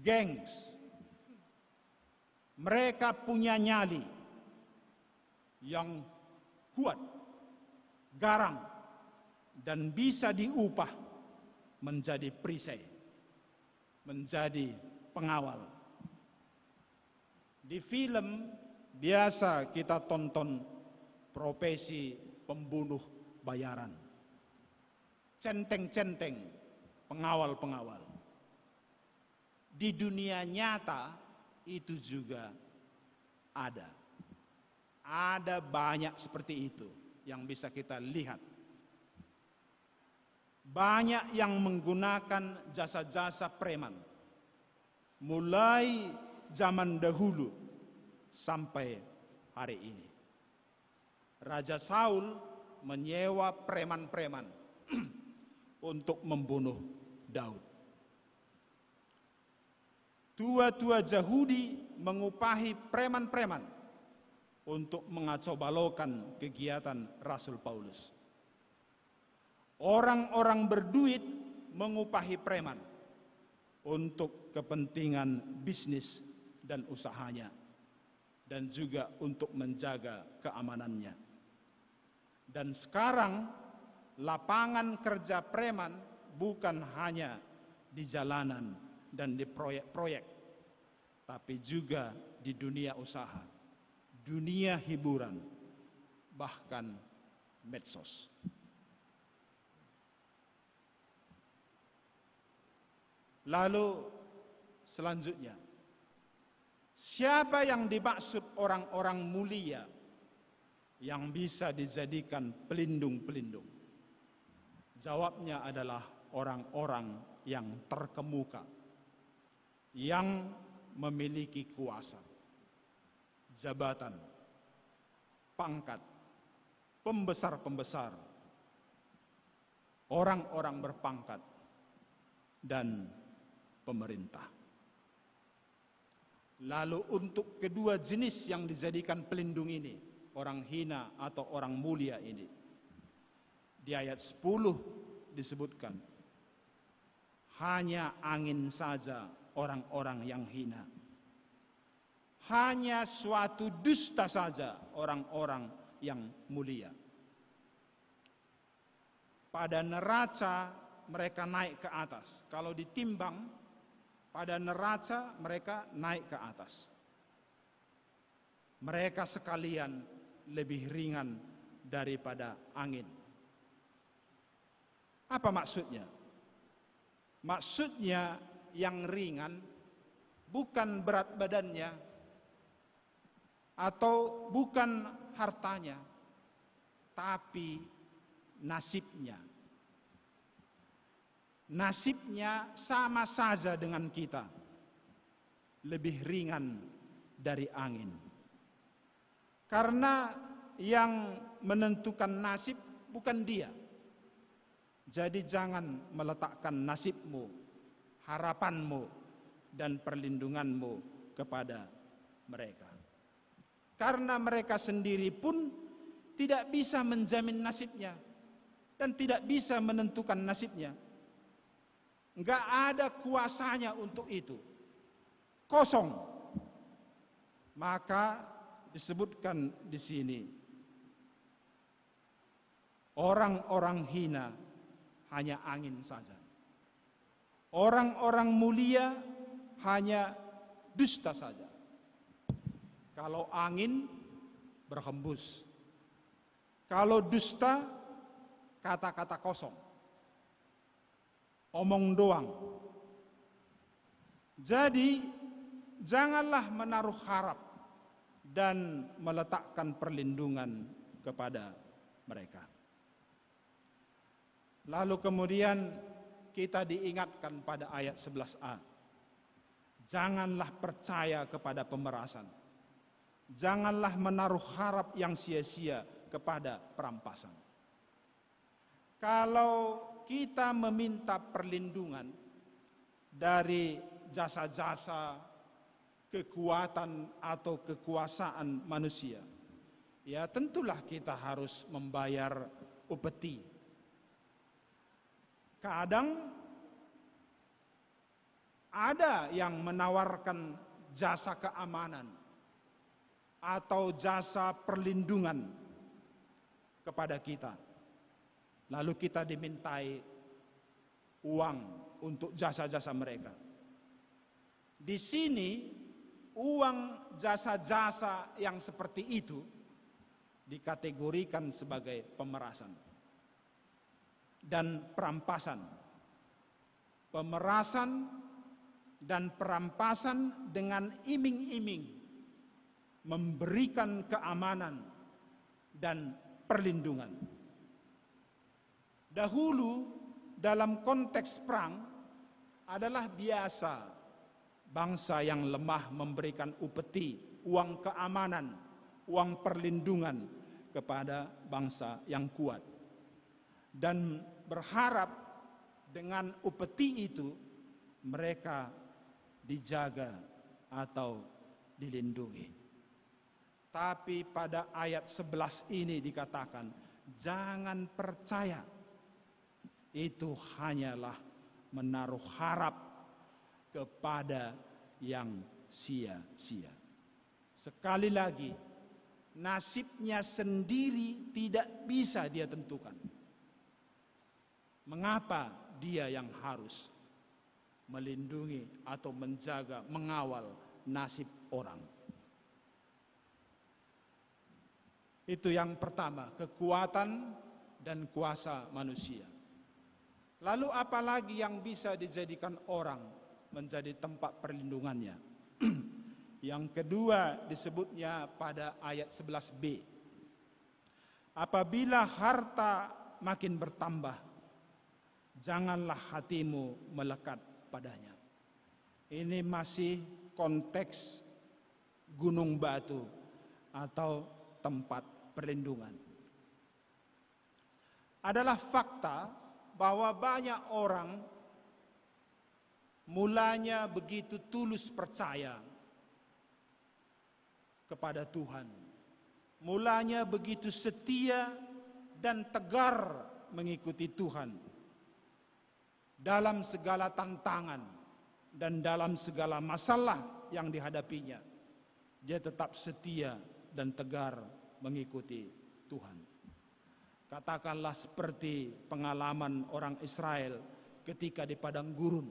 gengs. Mereka punya nyali yang kuat, garang, dan bisa diupah menjadi perisai, menjadi pengawal. Di film biasa kita tonton profesi pembunuh bayaran. centeng-centeng, pengawal-pengawal. Di dunia nyata itu juga ada. Ada banyak seperti itu yang bisa kita lihat. Banyak yang menggunakan jasa-jasa preman. Mulai zaman dahulu sampai hari ini. Raja Saul menyewa preman-preman untuk membunuh Daud. Tua-tua Yahudi mengupahi preman-preman untuk mengacau-balaukan kegiatan Rasul Paulus. Orang-orang berduit mengupahi preman untuk kepentingan bisnis dan usahanya, dan juga untuk menjaga keamanannya. Dan sekarang lapangan kerja preman bukan hanya di jalanan dan di proyek-proyek, tapi juga di dunia usaha, dunia hiburan, bahkan medsos. Lalu selanjutnya, siapa yang dimaksud orang-orang mulia yang bisa dijadikan pelindung-pelindung? Jawabnya adalah orang-orang yang terkemuka, yang memiliki kuasa, jabatan, pangkat, pembesar-pembesar, orang-orang berpangkat, dan pemerintah. Lalu untuk kedua jenis yang dijadikan pelindung ini, orang hina atau orang mulia ini, di ayat 10 disebutkan, hanya angin saja orang-orang yang hina. Hanya suatu dusta saja orang-orang yang mulia. Pada neraca mereka naik ke atas. Kalau ditimbang, pada neraca mereka naik ke atas. Mereka sekalian lebih ringan daripada angin. Apa maksudnya? Maksudnya yang ringan bukan berat badannya atau bukan hartanya, tapi nasibnya. Nasibnya sama saja dengan kita, lebih ringan dari angin. Karena yang menentukan nasib bukan dia. Jadi jangan meletakkan nasibmu, harapanmu, dan perlindunganmu kepada mereka. Karena mereka sendiri pun tidak bisa menjamin nasibnya dan tidak bisa menentukan nasibnya. Enggak ada kuasanya untuk itu. Kosong. Maka disebutkan di sini, orang-orang hina hanya angin saja. Orang-orang mulia hanya dusta saja. Kalau angin berhembus. Kalau dusta, kata-kata kosong. Omong doang. Jadi janganlah menaruh harap dan meletakkan perlindungan kepada mereka. Lalu kemudian kita diingatkan pada ayat 11a. Janganlah percaya kepada pemerasan. Janganlah menaruh harap yang sia-sia kepada perampasan. Kalau kita meminta perlindungan dari jasa-jasa, kekuatan atau kekuasaan manusia, ya tentulah kita harus membayar upeti. Kadang ada yang menawarkan jasa keamanan atau jasa perlindungan kepada kita. Lalu kita dimintai uang untuk jasa-jasa mereka. Di sini uang jasa-jasa yang seperti itu dikategorikan sebagai pemerasan. dan perampasan. Pemerasan dan perampasan dengan iming-iming memberikan keamanan dan perlindungan. Dahulu dalam konteks perang adalah biasa bangsa yang lemah memberikan upeti, uang keamanan, uang perlindungan kepada bangsa yang kuat. Dan berharap dengan upeti itu mereka dijaga atau dilindungi. Tapi pada ayat 11 ini dikatakan, jangan percaya. Itu hanyalah menaruh harap kepada yang sia-sia. Sekali lagi, nasibnya sendiri tidak bisa dia tentukan. Mengapa dia yang harus melindungi atau menjaga, mengawal nasib orang? Itu yang pertama, kekuatan dan kuasa manusia. Lalu apalagi yang bisa dijadikan orang menjadi tempat perlindungannya? Yang kedua disebutnya pada ayat 11b. Apabila harta makin bertambah, janganlah hatimu melekat padanya. Ini masih konteks gunung batu atau tempat perlindungan. Adalah fakta bahwa banyak orang mulanya begitu tulus percaya kepada Tuhan. Mulanya begitu setia dan tegar mengikuti Tuhan dalam segala tantangan dan dalam segala masalah yang dihadapinya. Dia tetap setia dan tegar mengikuti Tuhan. Katakanlah seperti pengalaman orang Israel ketika di padang gurun.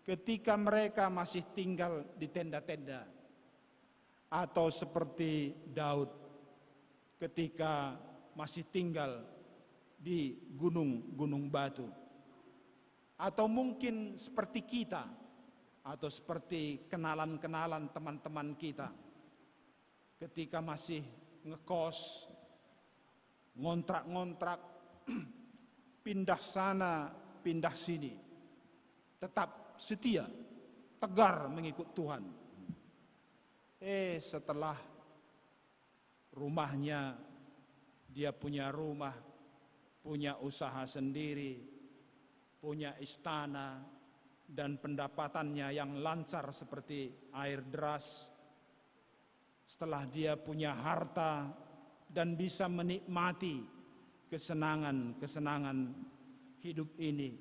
Ketika mereka masih tinggal di tenda-tenda. Atau seperti Daud ketika masih tinggal di gunung-gunung batu. Atau mungkin seperti kita. Atau seperti kenalan-kenalan teman-teman kita. Ketika masih ngekos, ngontrak-ngontrak, pindah sana, pindah sini, tetap setia, tegar mengikut Tuhan. Setelah rumahnya, dia punya rumah, punya usaha sendiri, punya istana, dan pendapatannya yang lancar seperti air deras. Setelah dia punya harta dan bisa menikmati kesenangan-kesenangan hidup ini,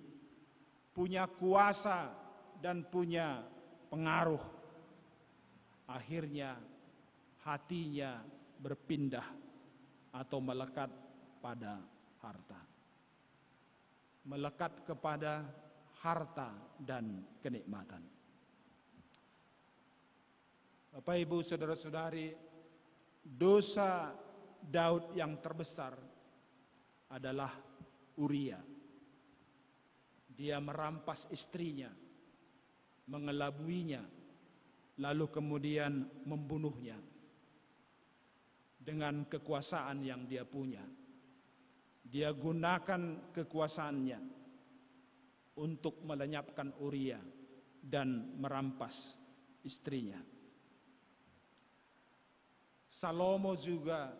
punya kuasa dan punya pengaruh, akhirnya hatinya berpindah atau melekat pada harta. Melekat kepada harta dan kenikmatan. Bapak, Ibu, saudara-saudari, dosa Daud yang terbesar adalah Uria. Dia merampas istrinya, mengelabuinya, lalu kemudian membunuhnya dengan kekuasaan yang dia punya. Dia gunakan kekuasaannya untuk melenyapkan Uria dan merampas istrinya. Salomo juga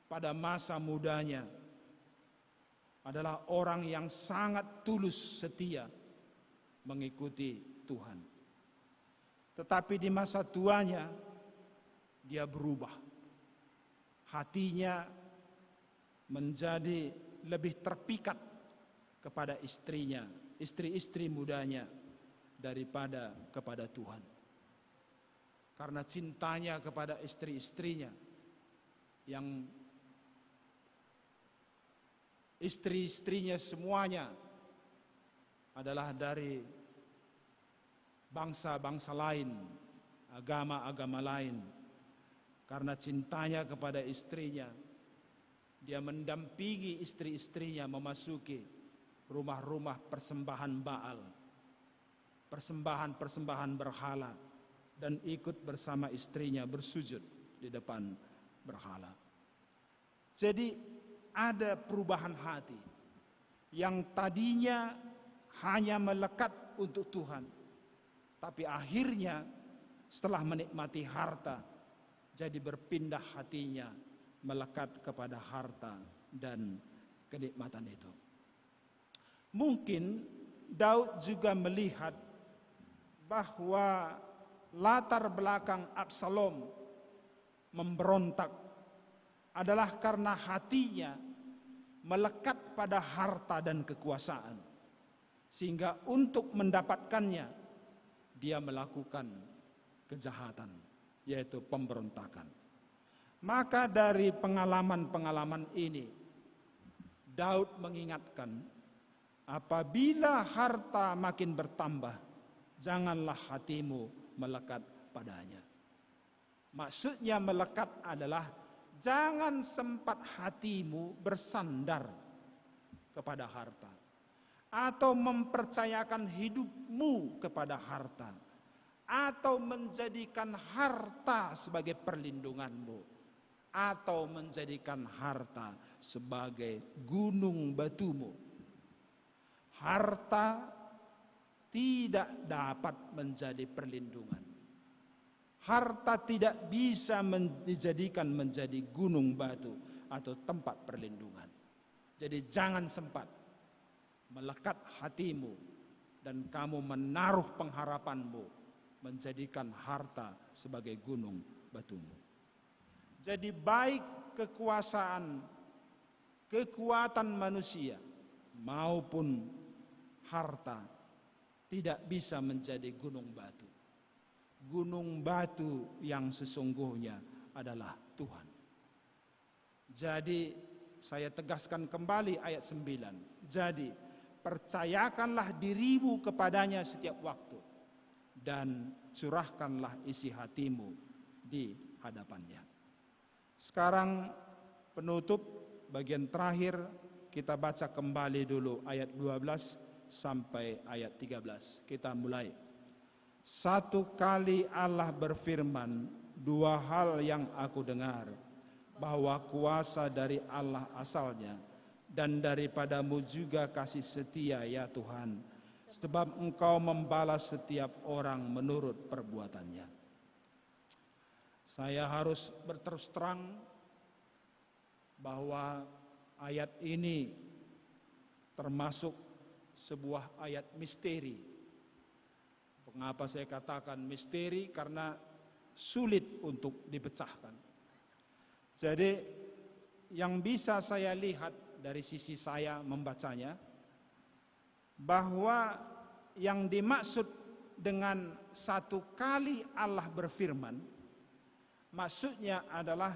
pada masa mudanya adalah orang yang sangat tulus setia mengikuti Tuhan. Tetapi di masa tuanya dia berubah. Hatinya menjadi lebih terpikat kepada istrinya, istri-istri mudanya daripada kepada Tuhan. Karena cintanya kepada istri-istrinya, yang istri-istrinya semuanya adalah dari bangsa-bangsa lain, agama-agama lain. Karena cintanya kepada istrinya, dia mendampingi istri-istrinya memasuki rumah-rumah persembahan Baal, persembahan-persembahan berhala, dan ikut bersama istrinya bersujud di depan berhala. Jadi ada perubahan hati yang tadinya hanya melekat untuk Tuhan, tapi akhirnya setelah menikmati harta, jadi berpindah hatinya melekat kepada harta dan kenikmatan itu. Mungkin Daud juga melihat bahwa latar belakang Absalom memberontak adalah karena hatinya melekat pada harta dan kekuasaan, sehingga untuk mendapatkannya dia melakukan kejahatan, yaitu pemberontakan. Maka dari pengalaman-pengalaman ini, Daud mengingatkan, apabila harta makin bertambah, janganlah hatimu melekat padanya. Maksudnya melekat adalah jangan sempat hatimu bersandar kepada harta atau mempercayakan hidupmu kepada harta atau menjadikan harta sebagai perlindunganmu atau menjadikan harta sebagai gunung batumu. Harta tidak dapat menjadi perlindungan. Harta tidak bisa dijadikan menjadi gunung batu atau tempat perlindungan. Jadi jangan sempat melekat hatimu dan kamu menaruh pengharapanmu menjadikan harta sebagai gunung batumu. Jadi baik kekuasaan, kekuatan manusia maupun harta tidak bisa menjadi gunung batu. Gunung batu yang sesungguhnya adalah Tuhan. Jadi saya tegaskan kembali ayat 9. Jadi percayakanlah dirimu kepadanya setiap waktu dan curahkanlah isi hatimu di hadapannya. Sekarang penutup bagian terakhir, kita baca kembali dulu ayat 12 sampai ayat 13. Kita mulai. Satu kali Allah berfirman, dua hal yang aku dengar, bahwa kuasa dari Allah asalnya, dan daripadamu juga kasih setia ya Tuhan, sebab Engkau membalas setiap orang menurut perbuatannya. Saya harus berterus terang bahwa ayat ini termasuk sebuah ayat misteri. Mengapa saya katakan misteri? Karena sulit untuk dipecahkan. Jadi yang bisa saya lihat dari sisi saya membacanya, bahwa yang dimaksud dengan satu kali Allah berfirman, maksudnya adalah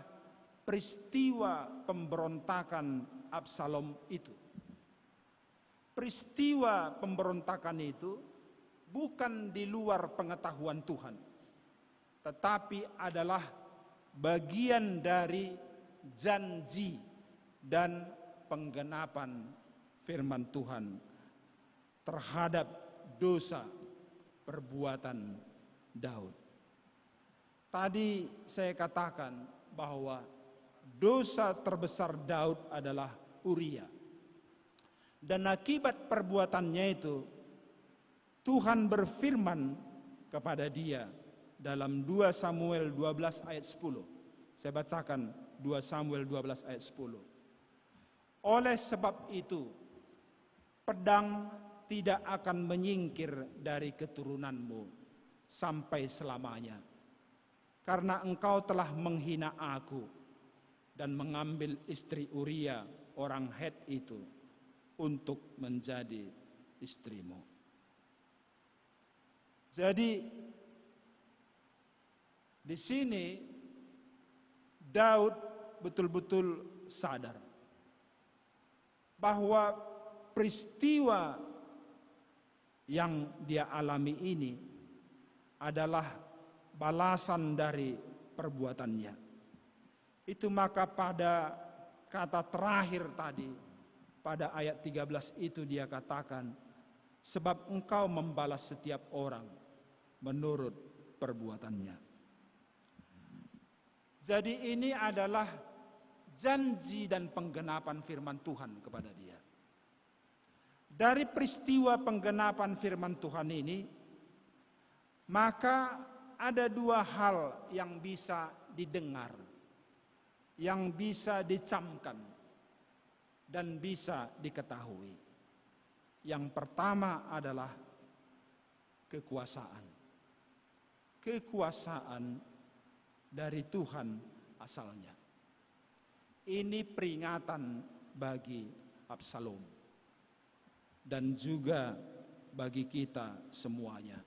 peristiwa pemberontakan Absalom itu. Peristiwa pemberontakan itu bukan di luar pengetahuan Tuhan, tetapi adalah bagian dari janji dan penggenapan firman Tuhan terhadap dosa perbuatan Daud. Tadi saya katakan bahwa dosa terbesar Daud adalah Uria. Dan akibat perbuatannya itu Tuhan berfirman kepada dia dalam 2 Samuel 12 ayat 10. Saya bacakan 2 Samuel 12 ayat 10. Oleh sebab itu, pedang tidak akan menyingkir dari keturunanmu sampai selamanya. Karena engkau telah menghina aku dan mengambil istri Uria orang Het itu untuk menjadi istrimu. Jadi di sini Daud betul-betul sadar bahwa peristiwa yang dia alami ini adalah balasan dari perbuatannya. Itu maka pada kata terakhir tadi, pada ayat 13 itu dia katakan, sebab engkau membalas setiap orang menurut perbuatannya. Jadi ini adalah janji dan penggenapan firman Tuhan kepada dia. Dari peristiwa penggenapan firman Tuhan ini, maka ada dua hal yang bisa didengar, yang bisa dicamkan, dan bisa diketahui. Yang pertama adalah kekuasaan. Kekuasaan dari Tuhan asalnya. Ini peringatan bagi Absalom dan juga bagi kita semuanya,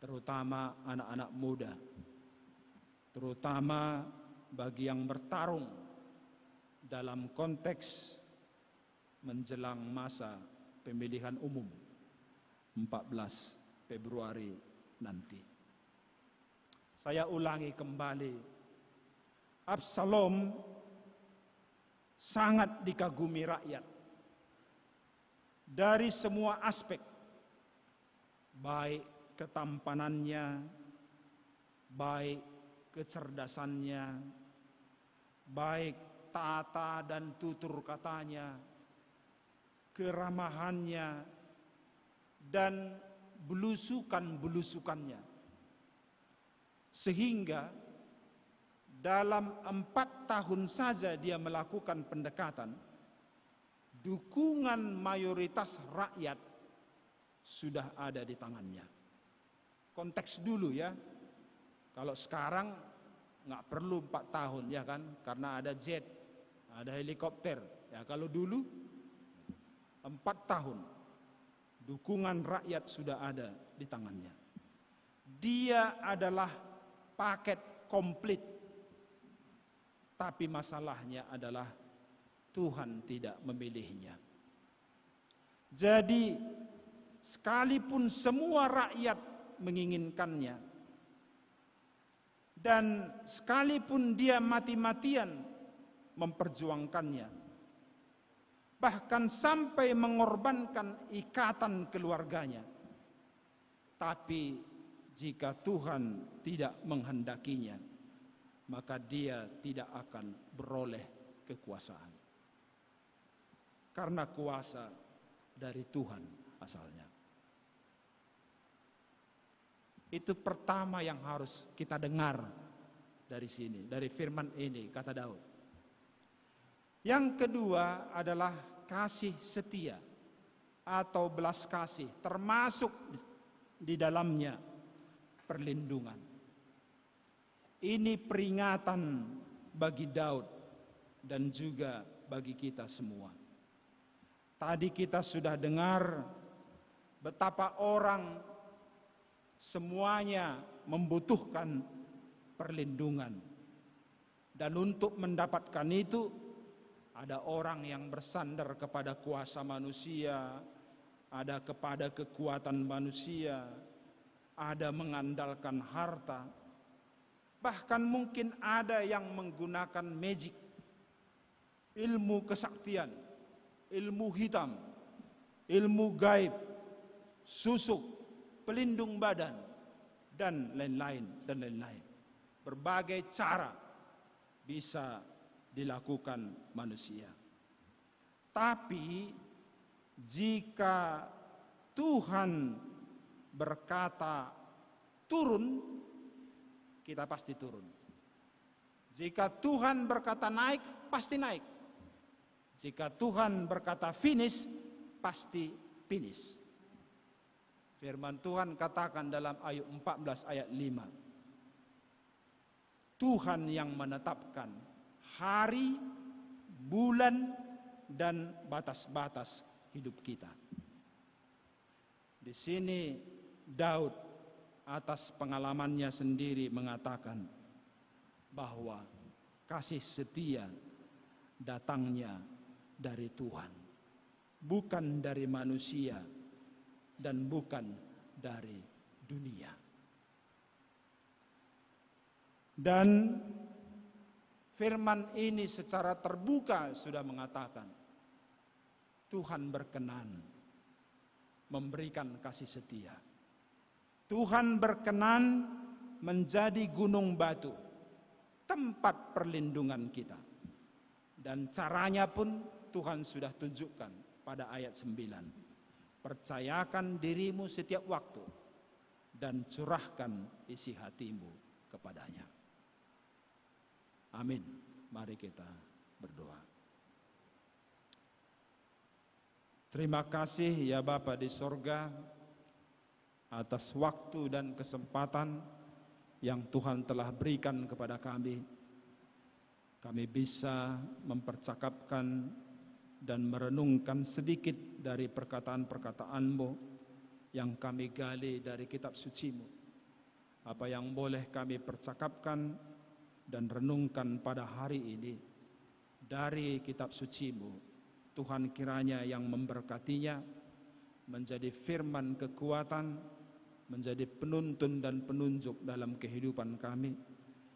terutama anak-anak muda, terutama bagi yang bertarung dalam konteks menjelang masa pemilihan umum 14 Februari nanti. Saya ulangi kembali, Absalom sangat dikagumi rakyat dari semua aspek, baik ketampanannya, baik kecerdasannya, baik tata dan tutur katanya, keramahannya, dan belusukan-belusukannya. Sehingga dalam 4 tahun saja dia melakukan pendekatan, dukungan mayoritas rakyat sudah ada di tangannya. Konteks dulu ya, kalau sekarang nggak perlu 4 tahun ya kan, karena ada jet, ada helikopter. Ya kalau dulu 4 tahun dukungan rakyat sudah ada di tangannya. Dia adalah paket komplit. Tapi masalahnya adalah Tuhan tidak memilihnya. Jadi sekalipun semua rakyat menginginkannya, dan sekalipun dia mati-matian memperjuangkannya, bahkan sampai mengorbankan ikatan keluarganya, tapi jika Tuhan tidak menghendakinya, maka dia tidak akan beroleh kekuasaan. Karena kuasa dari Tuhan asalnya. Itu pertama yang harus kita dengar dari sini, dari firman ini, kata Daud. Yang kedua adalah kasih setia atau belas kasih, termasuk di dalamnya perlindungan. Ini peringatan bagi Daud dan juga bagi kita semua. Tadi kita sudah dengar betapa orang semuanya membutuhkan perlindungan. Dan untuk mendapatkan itu, ada orang yang bersandar kepada kuasa manusia, ada kepada kekuatan manusia, ada mengandalkan harta, bahkan mungkin ada yang menggunakan magic, ilmu kesaktian, ilmu hitam, ilmu gaib, susuk, pelindung badan, dan lain-lain dan lain-lain. Berbagai cara bisa dilakukan manusia. Tapi jika Tuhan berkata turun, kita pasti turun. Jika Tuhan berkata naik, pasti naik. Jika Tuhan berkata finish, pasti finish. Firman Tuhan katakan dalam Ayub 14 ayat 5. Tuhan yang menetapkan hari, bulan, dan batas-batas hidup kita. Di sini Daud atas pengalamannya sendiri mengatakan bahwa kasih setia datangnya dari Tuhan, bukan dari manusia dan bukan dari dunia. Dan firman ini secara terbuka sudah mengatakan Tuhan berkenan memberikan kasih setia. Tuhan berkenan menjadi gunung batu, tempat perlindungan kita. Dan caranya pun Tuhan sudah tunjukkan pada ayat 9. Percayakan dirimu setiap waktu dan curahkan isi hatimu kepadanya. Amin. Mari kita berdoa. Terima kasih ya Bapa di sorga atas waktu dan kesempatan yang Tuhan telah berikan kepada kami. Kami bisa mempercakapkan dan merenungkan sedikit dari perkataan-perkataan-Mu yang kami gali dari kitab suci-Mu. Apa yang boleh kami percakapkan dan renungkan pada hari ini dari kitab suci-Mu, Tuhan kiranya yang memberkatinya menjadi firman kekuatan, menjadi penuntun dan penunjuk dalam kehidupan kami,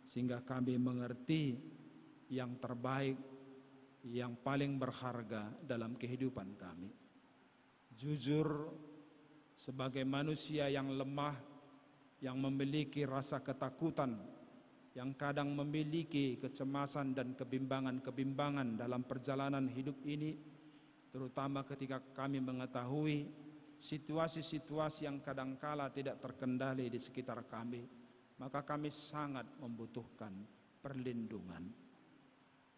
sehingga kami mengerti yang terbaik, yang paling berharga dalam kehidupan kami. Jujur, sebagai manusia yang lemah, yang memiliki rasa ketakutan, yang kadang memiliki kecemasan dan kebimbangan-kebimbangan dalam perjalanan hidup ini, terutama ketika kami mengetahui situasi-situasi yang kadangkala tidak terkendali di sekitar kami, maka kami sangat membutuhkan perlindungan.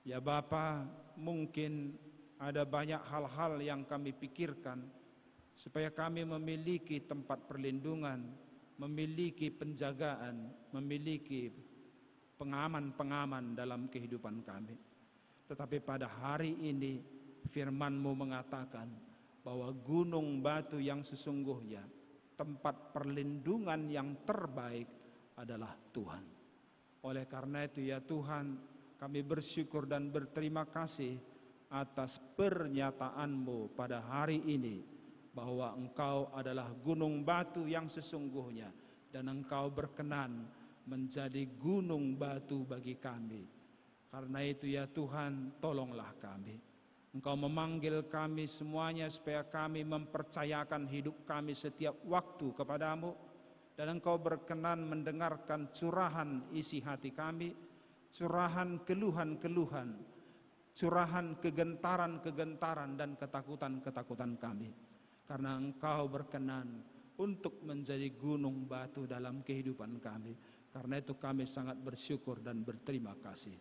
Ya Bapa, mungkin ada banyak hal-hal yang kami pikirkan supaya kami memiliki tempat perlindungan, memiliki penjagaan, memiliki pengaman-pengaman dalam kehidupan kami. Tetapi pada hari ini firman-Mu mengatakan bahwa gunung batu yang sesungguhnya, tempat perlindungan yang terbaik adalah Tuhan. Oleh karena itu ya Tuhan, kami bersyukur dan berterima kasih atas pernyataan-Mu pada hari ini, bahwa Engkau adalah gunung batu yang sesungguhnya, dan Engkau berkenan menjadi gunung batu bagi kami. Karena itu ya Tuhan, tolonglah kami. Engkau memanggil kami semuanya supaya kami mempercayakan hidup kami setiap waktu kepadamu, dan Engkau berkenan mendengarkan curahan isi hati kami, curahan keluhan-keluhan, curahan kegentaran-kegentaran dan ketakutan-ketakutan kami. Karena Engkau berkenan untuk menjadi gunung batu dalam kehidupan kami. Karena itu kami sangat bersyukur dan berterima kasih.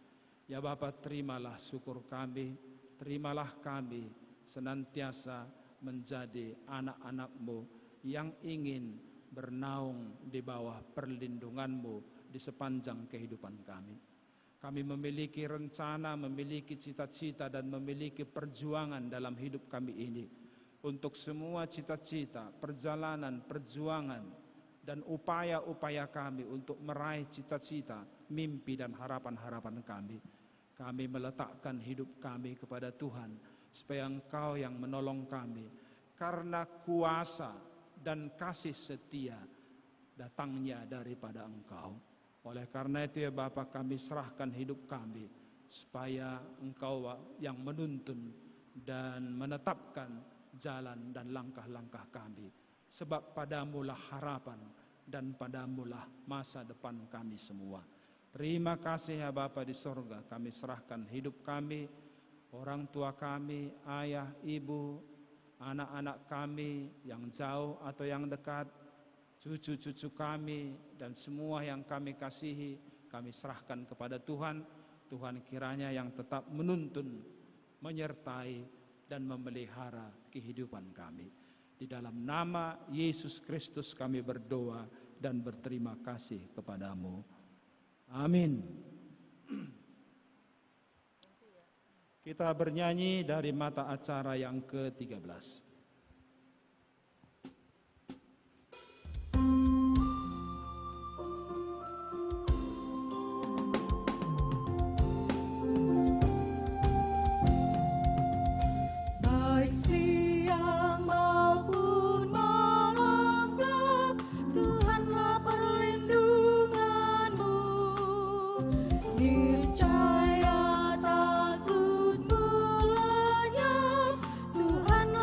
Ya Bapa, terimalah syukur kami, terimalah kami senantiasa menjadi anak-anak-Mu yang ingin bernaung di bawah perlindungan-Mu di sepanjang kehidupan kami. Kami memiliki rencana, memiliki cita-cita dan memiliki perjuangan dalam hidup kami ini. Untuk semua cita-cita, perjalanan, perjuangan, dan upaya-upaya kami untuk meraih cita-cita, mimpi dan harapan-harapan kami. Kami meletakkan hidup kami kepada Tuhan, supaya Engkau yang menolong kami. Karena kuasa dan kasih setia datangnya daripada Engkau. Oleh karena itu ya Bapa, kami serahkan hidup kami, supaya Engkau yang menuntun dan menetapkan jalan dan langkah-langkah kami. Sebab padamulah harapan dan padamulah masa depan kami semua. Terima kasih ya Bapa di sorga, kami serahkan hidup kami, orang tua kami, ayah, ibu, anak-anak kami yang jauh atau yang dekat, cucu-cucu kami, dan semua yang kami kasihi, kami serahkan kepada Tuhan. Tuhan kiranya yang tetap menuntun, menyertai, dan memelihara kehidupan kami. Di dalam nama Yesus Kristus kami berdoa dan berterima kasih kepadamu. Amin. Kita bernyanyi dari mata acara yang ke-13. Niscaya takut mulanya Tuhan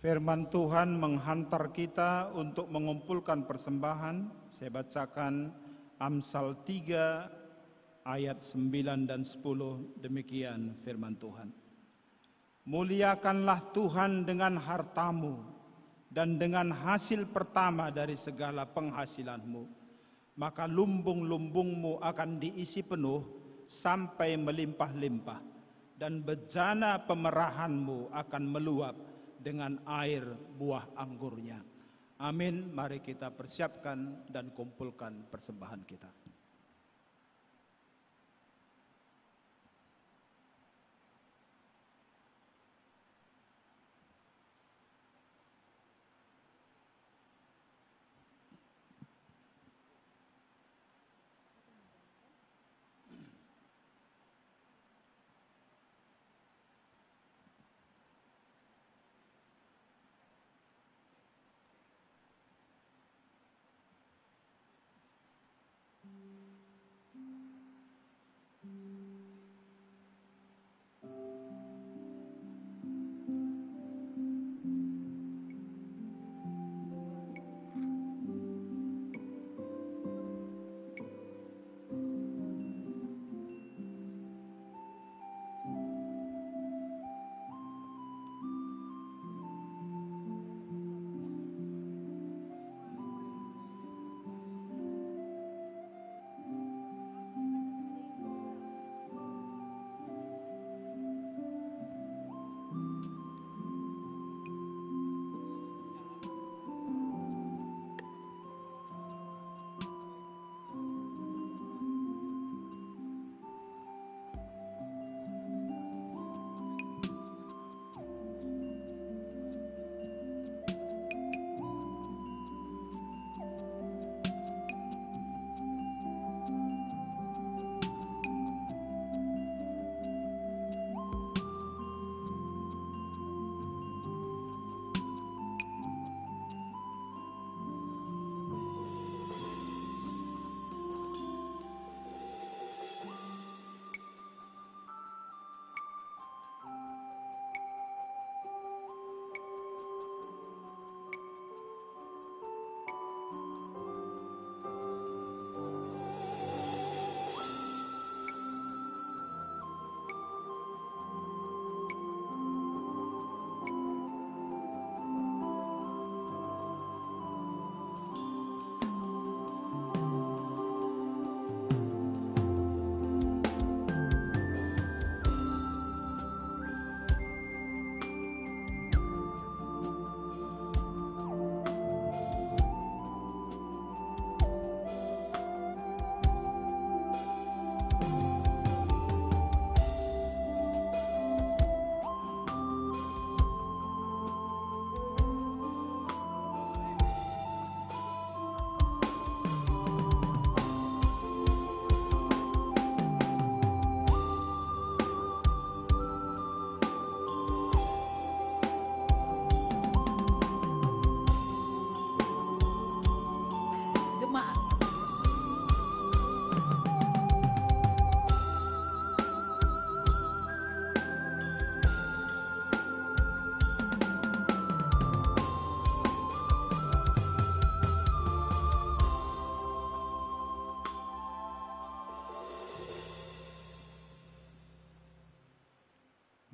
Firman Tuhan menghantar kita untuk mengumpulkan persembahan. Saya bacakan Amsal 3 ayat 9 dan 10, demikian firman Tuhan. Muliakanlah Tuhan dengan hartamu dan dengan hasil pertama dari segala penghasilanmu, maka lumbung-lumbungmu akan diisi penuh sampai melimpah-limpah, dan bejana pemerahanmu akan meluap dengan air buah anggurnya. Amin. Mari kita persiapkan dan kumpulkan persembahan kita.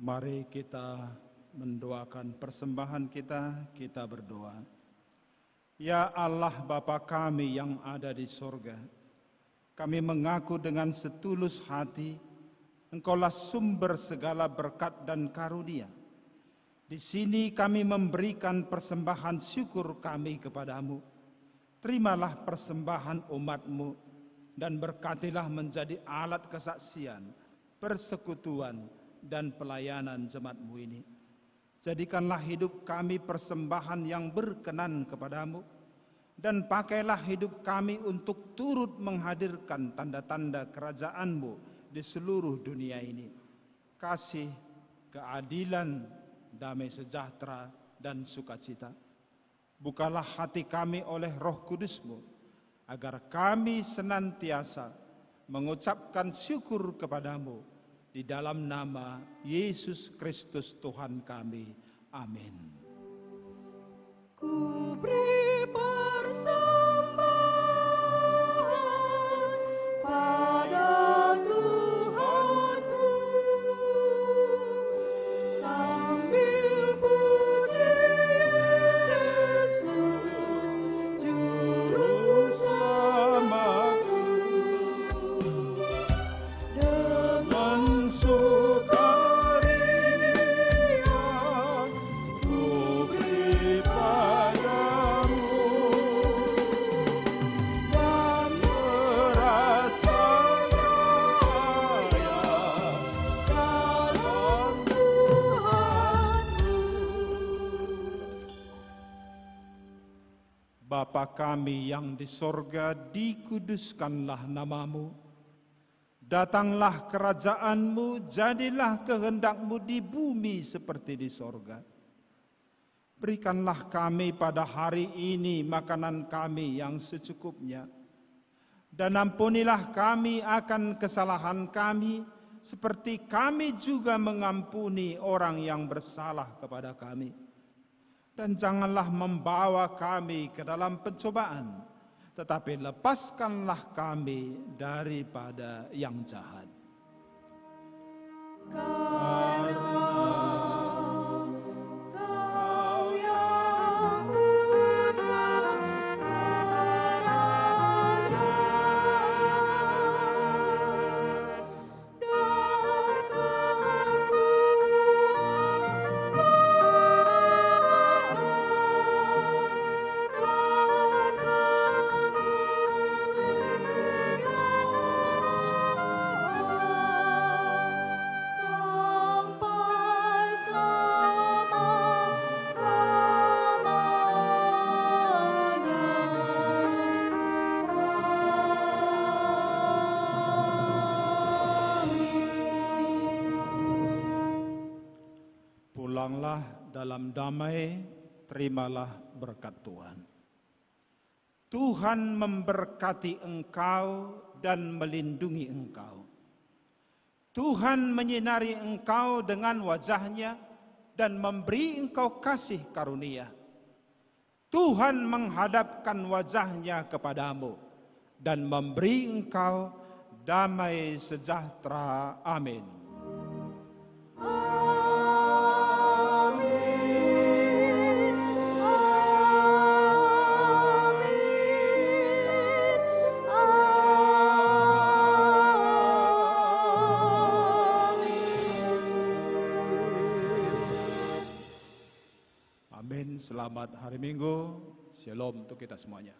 Mari kita mendoakan persembahan kita, kita berdoa. Ya Allah Bapa kami yang ada di sorga, kami mengaku dengan setulus hati, Engkaulah sumber segala berkat dan karunia. Di sini kami memberikan persembahan syukur kami kepadamu. Terimalah persembahan umat-Mu dan berkatilah menjadi alat kesaksian, persekutuan, dan pelayanan jemaat-Mu ini. Jadikanlah hidup kami persembahan yang berkenan kepadamu, dan pakailah hidup kami untuk turut menghadirkan tanda-tanda kerajaan-Mu di seluruh dunia ini. Kasih, keadilan, damai sejahtera, dan sukacita. Bukalah hati kami oleh Roh Kudus-Mu, agar kami senantiasa mengucapkan syukur kepadamu, di dalam nama Yesus Kristus Tuhan kami. Amin. Ku beri persembahan pada Tuhanku sambil puji Yesus Juru Selamatku. Dengan sukaria ku beri padamu dan merasa kaya dalam Tuhanku. Bapa kami yang di sorga, dikuduskanlah namamu. Datanglah kerajaan-Mu, jadilah kehendak-Mu di bumi seperti di sorga. Berikanlah kami pada hari ini makanan kami yang secukupnya. Dan ampunilah kami akan kesalahan kami, seperti kami juga mengampuni orang yang bersalah kepada kami. Dan janganlah membawa kami ke dalam pencobaan, tetapi lepaskanlah kami daripada yang jahat. Karena Kau yang punya kerajaan dan kekuasaan dan kemuliaan sampai selama-lamanya. Pulanglah dalam damai, terimalah berkat Tuhan. Tuhan memberkati engkau dan melindungi engkau. Tuhan menyinari engkau dengan wajah-Nya dan memberi engkau kasih karunia. Tuhan menghadapkan wajah-Nya kepadamu dan memberi engkau damai sejahtera. Amin. Amin. Selamat hari Minggu. Shalom untuk kita semuanya.